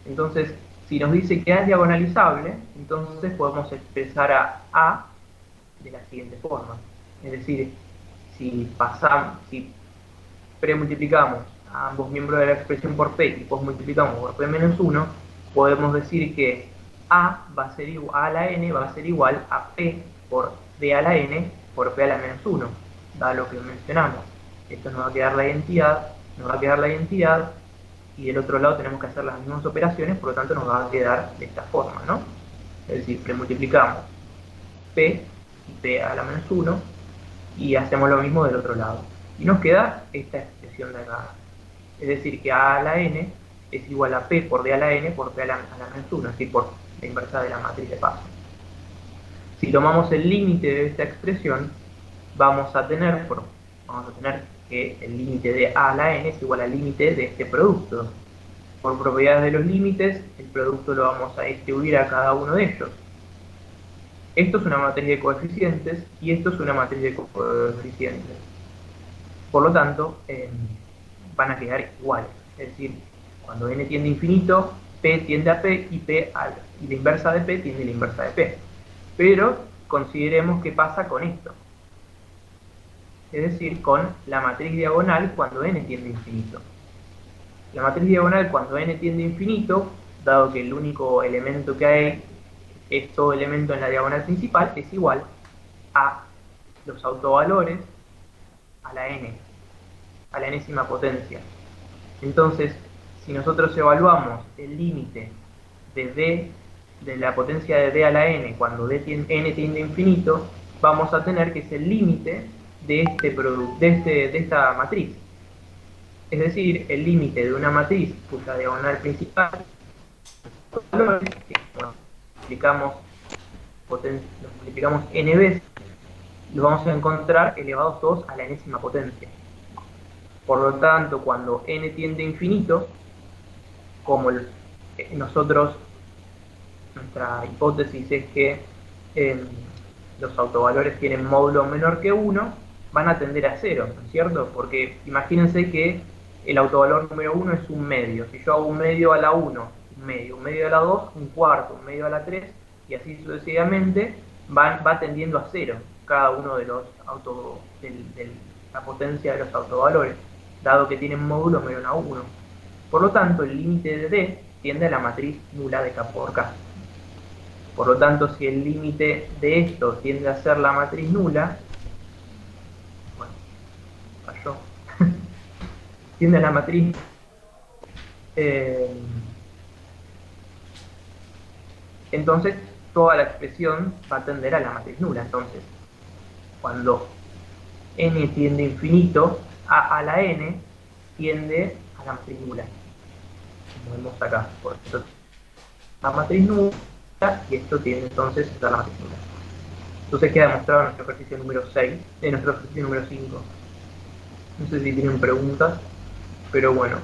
Entonces, si nos dice que A es diagonalizable, entonces podemos expresar a de la siguiente forma. Es decir, si premultiplicamos a ambos miembros de la expresión por P y posmultiplicamos por P menos 1, podemos decir que A va a ser igual a la n va a ser igual a P por D a la n por P a la menos 1, dado lo que mencionamos. Esto nos va a quedar la identidad, y del otro lado tenemos que hacer las mismas operaciones, por lo tanto nos va a quedar de esta forma, ¿no? Es decir, premultiplicamos P y P a la menos 1 y hacemos lo mismo del otro lado. Y nos queda esta expresión de acá. Es decir, que A a la n es igual a P por D a la n por P a la menos 1, es decir, por la inversa de la matriz de paso. Si tomamos el límite de esta expresión, vamos a tener que el límite de A a la n es igual al límite de este producto. Por propiedades de los límites, el producto lo vamos a distribuir a cada uno de ellos. Esto es una matriz de coeficientes y esto es una matriz de coeficientes. Por lo tanto, van a quedar iguales. Es decir, cuando n tiende a infinito, P tiende a P y la inversa de P tiende a la inversa de P. Pero consideremos qué pasa con esto. Es decir, con la matriz diagonal cuando n tiende a infinito. La matriz diagonal cuando n tiende a infinito, dado que el único elemento que hay es todo elemento en la diagonal principal, es igual a los autovalores a la n, a la enésima potencia. Entonces, si nosotros evaluamos el límite de D, de la potencia de D a la n, cuando n tiende a infinito, vamos a tener que es el límite de esta matriz. Es decir, el límite de una matriz cuya diagonal principal, valores, que lo multiplicamos n veces, lo vamos a encontrar elevados todos a la enésima potencia. Por lo tanto, cuando n tiende a infinito, como nuestra hipótesis es que los autovalores tienen módulo menor que 1, van a tender a 0, ¿no es cierto? Porque imagínense que el autovalor número 1 es un medio. Si yo hago un medio a la 1, un medio a la 2, un cuarto, un medio a la 3, y así sucesivamente, va tendiendo a 0 cada uno de los la potencia de los autovalores, dado que tienen módulo menor a 1. Por lo tanto, el límite de D tiende a la matriz nula de K por K. Por lo tanto, si el límite de esto tiende a ser la matriz nula, tiende a la matriz entonces toda la expresión va a tender a la matriz nula. Entonces, cuando n tiende a infinito, a la n tiende a la matriz nula. Como vemos acá. Por esto la matriz nula y esto tiende entonces a la matriz nula. Entonces queda demostrado en nuestro ejercicio número 6, en nuestro ejercicio número 5. No sé si tienen preguntas, pero bueno.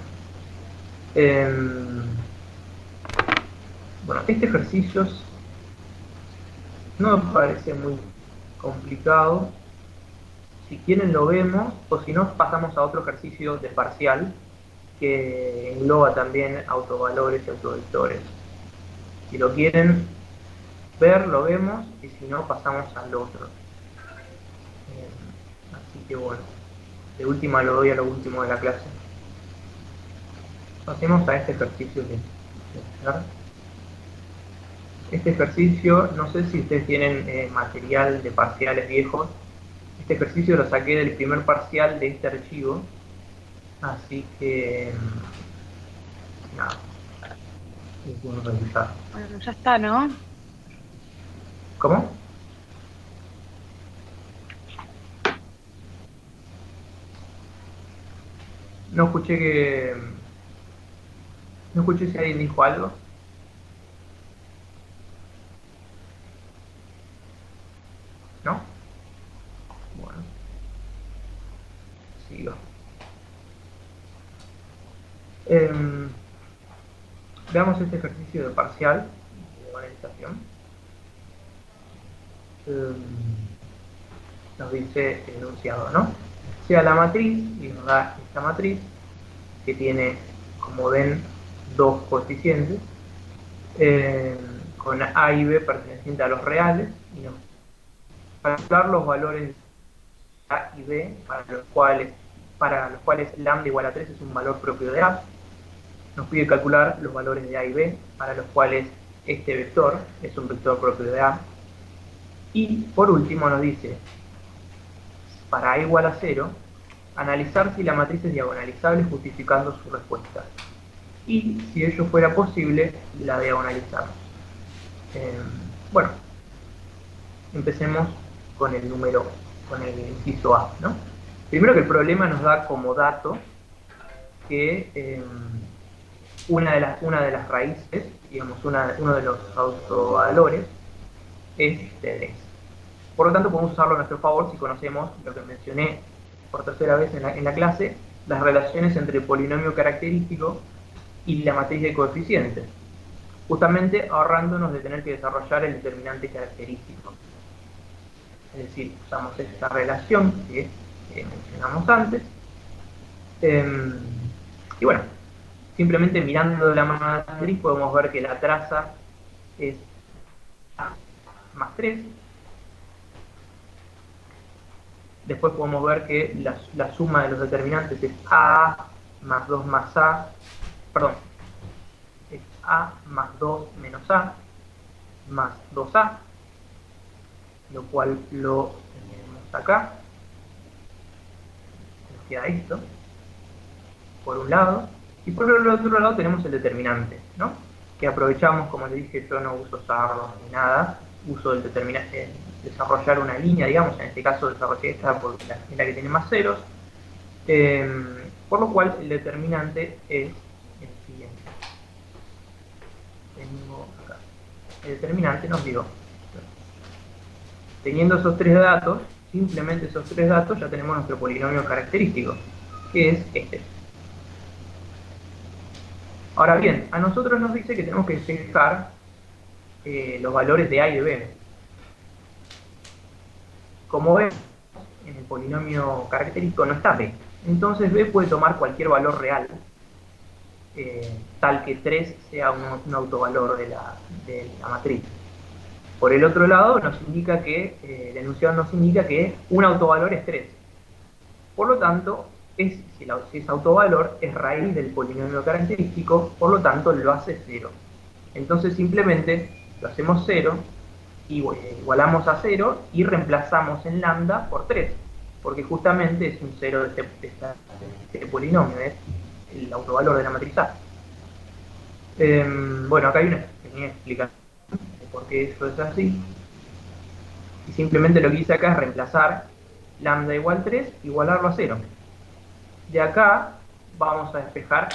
Bueno, este ejercicio no me parece muy complicado. Si quieren lo vemos, o si no pasamos a otro ejercicio de parcial que engloba también autovalores y autovectores. Si lo quieren ver, lo vemos, y si no, pasamos al otro. Así que bueno, de última lo doy a lo último de la clase. Pasemos a este ejercicio que este ejercicio, no sé si ustedes tienen material de parciales viejos. Este ejercicio lo saqué del primer parcial de este archivo, así que nada, es bueno revisar. Bueno, ya está, ¿no? ¿Cómo? No escuché si alguien dijo algo. ¿No? Bueno. Sigo. Veamos este ejercicio de parcial de organización. Nos dice el enunciado, ¿no? Sea la matriz, y nos da esta matriz que tiene, como ven, dos coeficientes con A y B pertenecientes a los reales, y nos para calcular los valores A y B para los cuales lambda igual a 3 es un valor propio de A. Nos pide calcular los valores de A y B para los cuales este vector es un vector propio de A. Y por último nos dice, para A igual a 0, analizar si la matriz es diagonalizable justificando su respuesta. Y si ello fuera posible, la diagonalizamos. Bueno, empecemos con el inciso A, ¿no? Primero que el problema nos da como dato que una de las raíces, digamos, uno de los autovalores es 3. Por lo tanto, podemos usarlo a nuestro favor si conocemos lo que mencioné por tercera vez en la clase, las relaciones entre el polinomio característico y la matriz de coeficientes, justamente ahorrándonos de tener que desarrollar el determinante característico. Es decir, usamos esta relación que mencionamos antes, y bueno, simplemente mirando la matriz podemos ver que la traza es A más 3. Después podemos ver que la suma de los determinantes es A más 2 más A, perdón, es A más 2 menos A más 2A, lo cual lo tenemos acá. Nos queda esto, por un lado, y por el otro lado tenemos el determinante, ¿no? Que aprovechamos, como les dije, yo no uso sardos ni nada, uso el determinante, desarrollar una línea, digamos, en este caso desarrollé esta porque es la que tiene más ceros, por lo cual el determinante es el siguiente. Tengo acá. El determinante nos dio, teniendo esos tres datos, simplemente esos tres datos, ya tenemos nuestro polinomio característico, que es este. Ahora bien, a nosotros nos dice que tenemos que fijar los valores de A y de B. Como vemos, en el polinomio característico no está B. Entonces B puede tomar cualquier valor real, tal que 3 sea un autovalor de la matriz. Por el otro lado, nos indica que, el enunciado nos indica que un autovalor es 3. Por lo tanto, si ese autovalor es raíz del polinomio característico, por lo tanto lo hace 0. Entonces simplemente lo hacemos 0, igualamos a 0 y reemplazamos en lambda por 3. porque justamente es un cero de este polinomio, es el autovalor de la matriz A. Bueno, acá hay una pequeña explicación de por qué eso es así. Y simplemente lo que hice acá es reemplazar lambda igual 3, igualarlo a 0. De acá vamos a despejar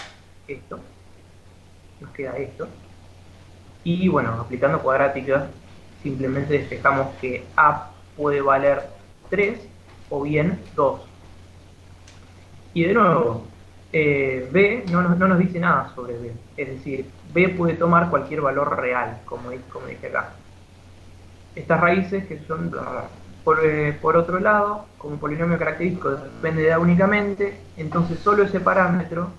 esto. Nos queda esto. Y bueno, aplicando cuadrática, simplemente despejamos que A puede valer 3 o bien 2. Y de nuevo, B no nos dice nada sobre B. Es decir, B puede tomar cualquier valor real, como dije acá. Estas raíces, que son, por otro lado, como polinomio característico depende de A únicamente, entonces solo ese parámetro,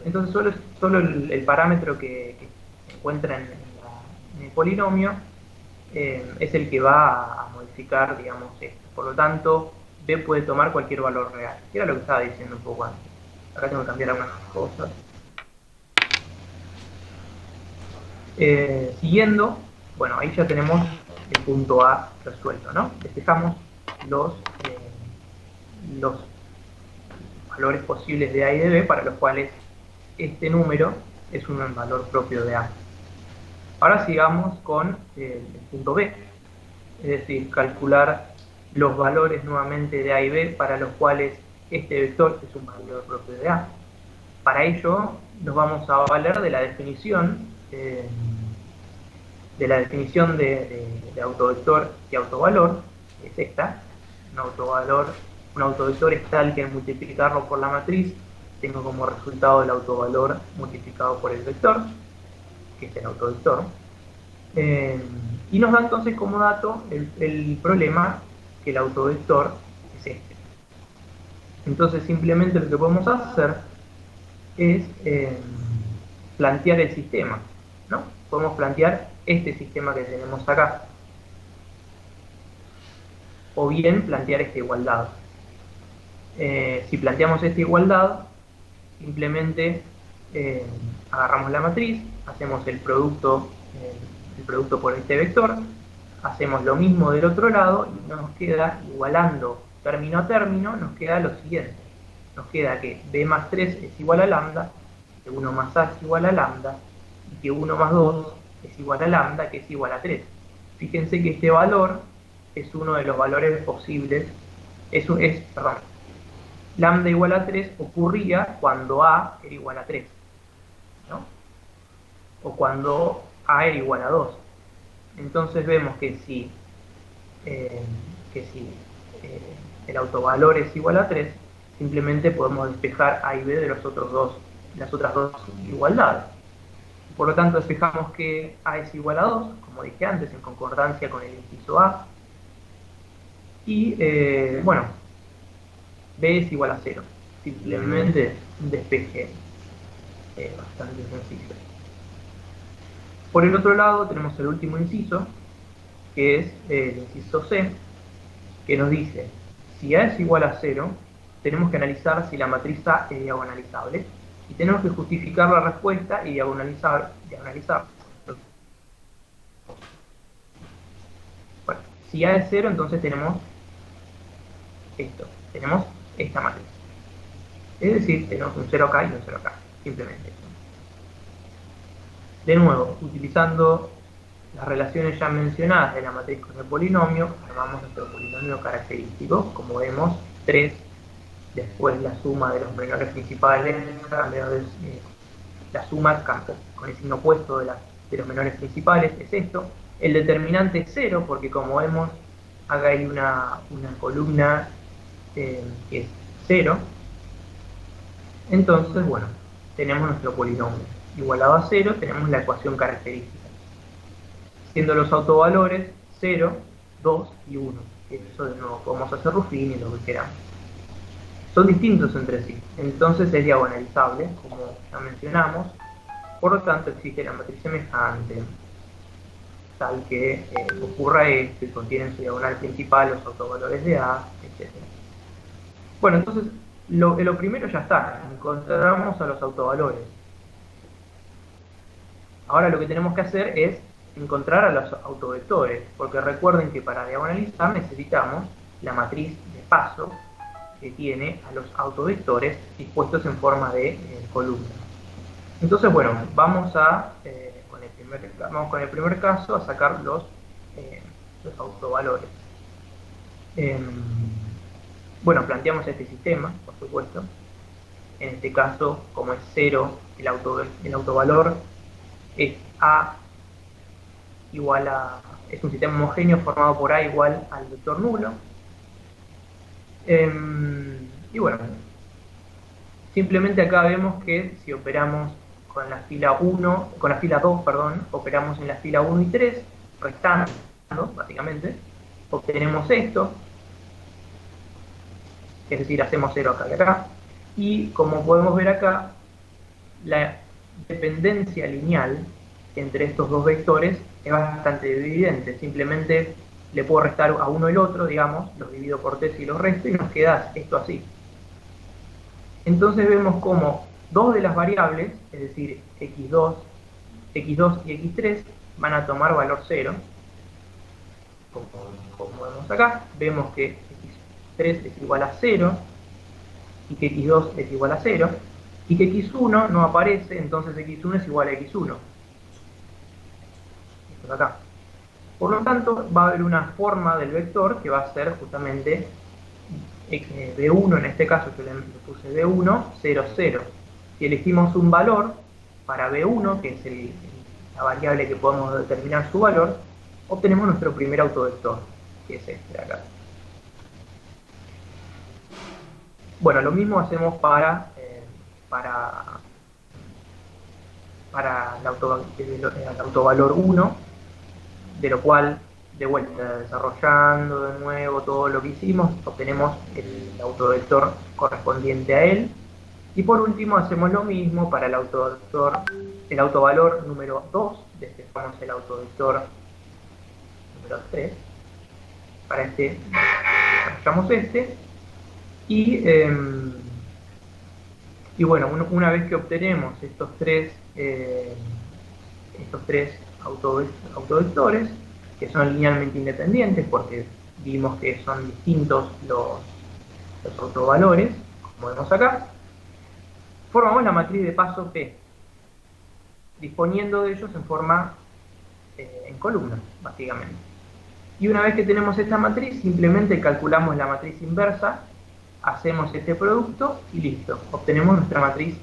entonces solo el parámetro que se encuentra en el polinomio es el que va a modificar, digamos, esto. Por lo tanto, B puede tomar cualquier valor real, que era lo que estaba diciendo un poco antes. Acá tengo que cambiar algunas cosas. Siguiendo, bueno, ahí ya tenemos el punto A resuelto, ¿no? Despejamos los valores posibles de A y de B, para los cuales este número es un valor propio de A. Ahora sigamos con el punto B, es decir, calcular los valores nuevamente de A y B para los cuales este vector es un valor propio de A. Para ello nos vamos a valer de la definición de autovector y autovvalor, que es esta. Un autovector es tal que al multiplicarlo por la matriz tengo como resultado el autovalor multiplicado por el vector, que es el autovector. Y nos da entonces como dato el problema que el autovector es este. Entonces simplemente lo que podemos hacer es plantear el sistema, ¿no? Podemos plantear este sistema que tenemos acá, o bien plantear esta igualdad. Si planteamos esta igualdad, simplemente agarramos la matriz, hacemos el producto por este vector, hacemos lo mismo del otro lado y nos queda, igualando término a término, nos queda lo siguiente. Nos queda que b más 3 es igual a lambda, que 1 más a es igual a lambda, y que 1 más 2 es igual a lambda, que es igual a 3. Fíjense que este valor es uno de los valores posibles, perdón, lambda igual a 3 ocurría cuando a era igual a 3, ¿no? O cuando a era igual a 2. Entonces vemos que si el autovalor es igual a 3, simplemente podemos despejar a y b de las otras dos igualdades. Por lo tanto, despejamos que a es igual a 2, como dije antes, en concordancia con el inciso A. Y, bueno, b es igual a 0. Simplemente un despeje bastante sencillo. Por el otro lado tenemos el último inciso, que es el inciso C, que nos dice, si A es igual a 0, tenemos que analizar si la matriz A es diagonalizable, y tenemos que justificar la respuesta y diagonalizar. Bueno, si A es 0, entonces tenemos esta matriz. Es decir, tenemos un 0 acá y un 0 acá, simplemente. De nuevo, utilizando las relaciones ya mencionadas de la matriz con el polinomio, armamos nuestro polinomio característico. Como vemos, 3, después la suma de los menores principales, la suma con el signo opuesto de los menores principales es esto. El determinante es 0, porque como vemos, acá hay una columna que es 0. Entonces, bueno, tenemos nuestro polinomio. Igualado a 0, tenemos la ecuación característica. Siendo los autovalores 0, 2 y 1. Eso de nuevo podemos hacer Ruffini y lo que queramos. Son distintos entre sí, entonces es diagonalizable, como ya mencionamos. Por lo tanto, existe la matriz semejante, tal que ocurra esto y contiene en su diagonal principal los autovalores de A, etc. Bueno, entonces, lo primero ya está, encontramos a los autovalores. Ahora lo que tenemos que hacer es encontrar a los autovectores, porque recuerden que para diagonalizar necesitamos la matriz de paso que tiene a los autovectores dispuestos en forma de columna. Entonces, bueno, vamos con el primer caso a sacar los autovalores. Bueno, planteamos este sistema, por supuesto. En este caso, como es 0, el autovalor es A igual a... es un sistema homogéneo formado por A igual al vector nulo. Y bueno, simplemente acá vemos que si operamos con la fila 2, operamos en la fila 1 y 3, restando, básicamente, obtenemos esto, es decir, hacemos 0 acá y acá, y como podemos ver acá, la dependencia lineal entre estos dos vectores es bastante evidente. Simplemente le puedo restar a uno el otro, digamos, los divido por 3 y los resto, y nos queda esto así. Entonces vemos como dos de las variables, es decir, x2 y x3, van a tomar valor 0. Como vemos acá, vemos que x3 es igual a 0, y que x2 es igual a 0, y que x1 no aparece, entonces x1 es igual a x1. Esto de acá. Por lo tanto, va a haber una forma del vector que va a ser justamente b1, en este caso yo le puse b1, 0, 0. Si elegimos un valor para b1, que es la variable que podemos determinar su valor, obtenemos nuestro primer autovector, que es este de acá. Bueno, lo mismo hacemos para el autovalor 1, de lo cual, de vuelta, desarrollando de nuevo todo lo que hicimos, obtenemos el autovector correspondiente a él. Y por último hacemos lo mismo para el autovalor número 2, despejamos el autovector número 3, para este, desarrollamos este, y bueno, una vez que obtenemos estos tres autovectores, que son linealmente independientes, porque vimos que son distintos los autovalores, como vemos acá, formamos la matriz de paso P, disponiendo de ellos en forma en columnas, básicamente. Y una vez que tenemos esta matriz, simplemente calculamos la matriz inversa, hacemos este producto y listo, obtenemos nuestra matriz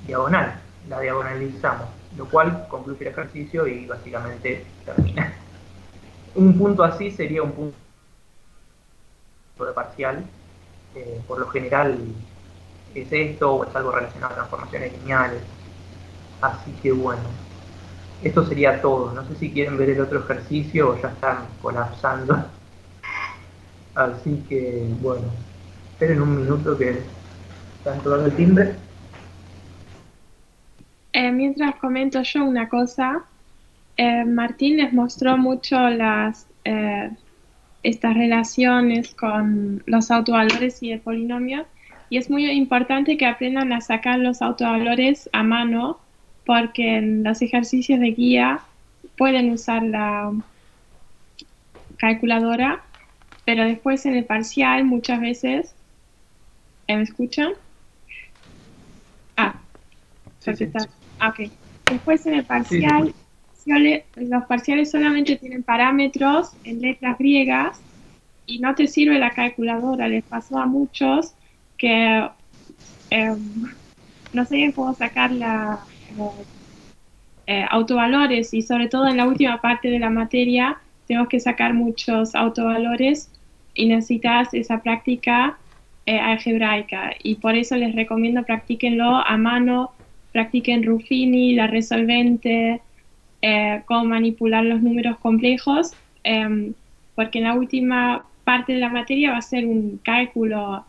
diagonal, la diagonalizamos, lo cual concluye el ejercicio y básicamente termina. Un punto así sería un punto de parcial, por lo general es esto o es algo relacionado a transformaciones lineales, así que bueno, esto sería todo. No sé si quieren ver el otro ejercicio o ya están colapsando, así que bueno, esperen un minuto que están tocando el timbre. Mientras comento yo una cosa, Martín les mostró mucho estas relaciones con los autovalores y el polinomio, y es muy importante que aprendan a sacar los autovalores a mano, porque en los ejercicios de guía pueden usar la calculadora, pero después en el parcial muchas veces... ¿Me escuchan? Sí, sí. Ok. Después en el parcial, los parciales solamente tienen parámetros en letras griegas y no te sirve la calculadora. Les pasó a muchos que no sabían cómo sacar los autovalores, y sobre todo en la última parte de la materia tenemos que sacar muchos autovalores y necesitas esa práctica algebraica, y por eso les recomiendo practíquenlo a mano, practiquen Ruffini, la resolvente, cómo manipular los números complejos, porque en la última parte de la materia va a ser un cálculo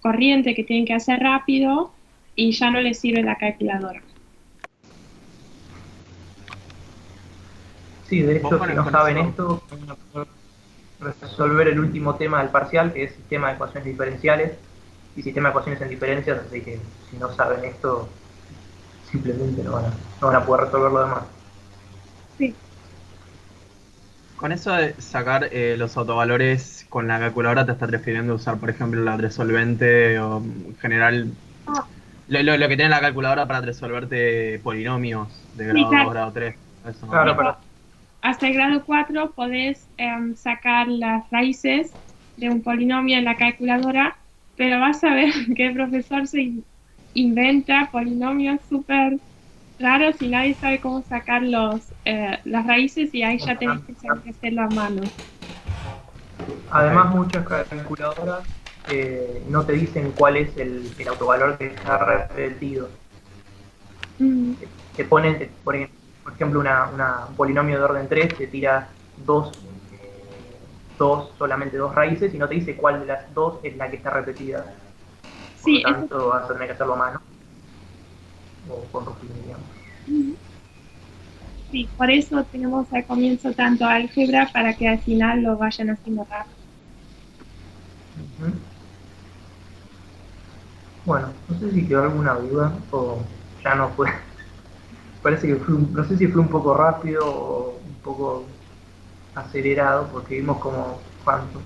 corriente que tienen que hacer rápido y ya no les sirve la calculadora. Sí, de hecho, si no saben esto, resolver el último tema del parcial, que es sistema de ecuaciones diferenciales y sistema de ecuaciones en diferencias, así que si no saben esto, simplemente no van a poder resolver lo demás. Sí. Con eso de sacar los autovalores, con la calculadora te estás refiriendo a usar, por ejemplo, la resolvente o en general Ah, lo que tiene la calculadora para resolverte polinomios de sí, grado 2, claro. grado 3. Eso, ¿no? Claro, Pero hasta el grado 4 podés sacar las raíces de un polinomio en la calculadora, pero vas a ver que el profesor inventa polinomios súper raros y nadie sabe cómo sacar las raíces y ahí ya tenés que saber hacerlo a mano. Además, muchas calculadoras no te dicen cuál es el autovalor que está repetido. Mm, Te ponen, por ejemplo, un polinomio de orden 3 te tira solamente dos raíces y no te dice cuál de las dos es la que está repetida. Por lo sí, eso, tanto, vas a tener que hacerlo a mano o con Ruffini, digamos. mm, sí, por eso tenemos al comienzo tanto álgebra para que al final lo vayan haciendo rápido. Ujú. Bueno, no sé si quedó alguna duda o ya no fue. Parece que no sé si fue un poco rápido o un poco acelerado porque vimos como, ¿cuánto?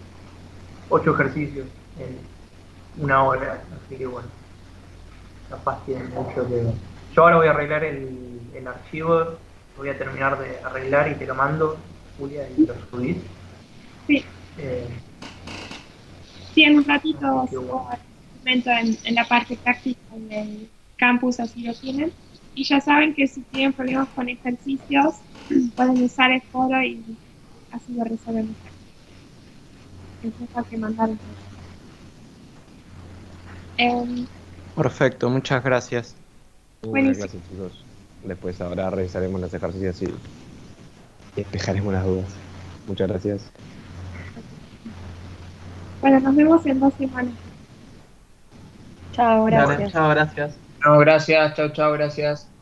8 ejercicios en una hora, así que bueno, capaz tiene mucho que ver. Yo ahora voy a arreglar el archivo, voy a terminar de arreglar y te lo mando, Julia, y lo subís. Sí, Eh, sí, en un así ratito que subo bueno. el documento en la parte práctica del campus, así lo tienen. Y ya saben que si tienen problemas con ejercicios, pueden usar el foro y así lo resuelven. Entonces hay que mandar un poco. Perfecto, muchas gracias. Muy buena Buenísimo. clase, chicos. Después ahora revisaremos los ejercicios y despejaremos las dudas. Muchas gracias. Bueno, nos vemos en 2 semanas. Chao, Dale, gracias. chao, gracias. No, gracias, chao, chao, gracias.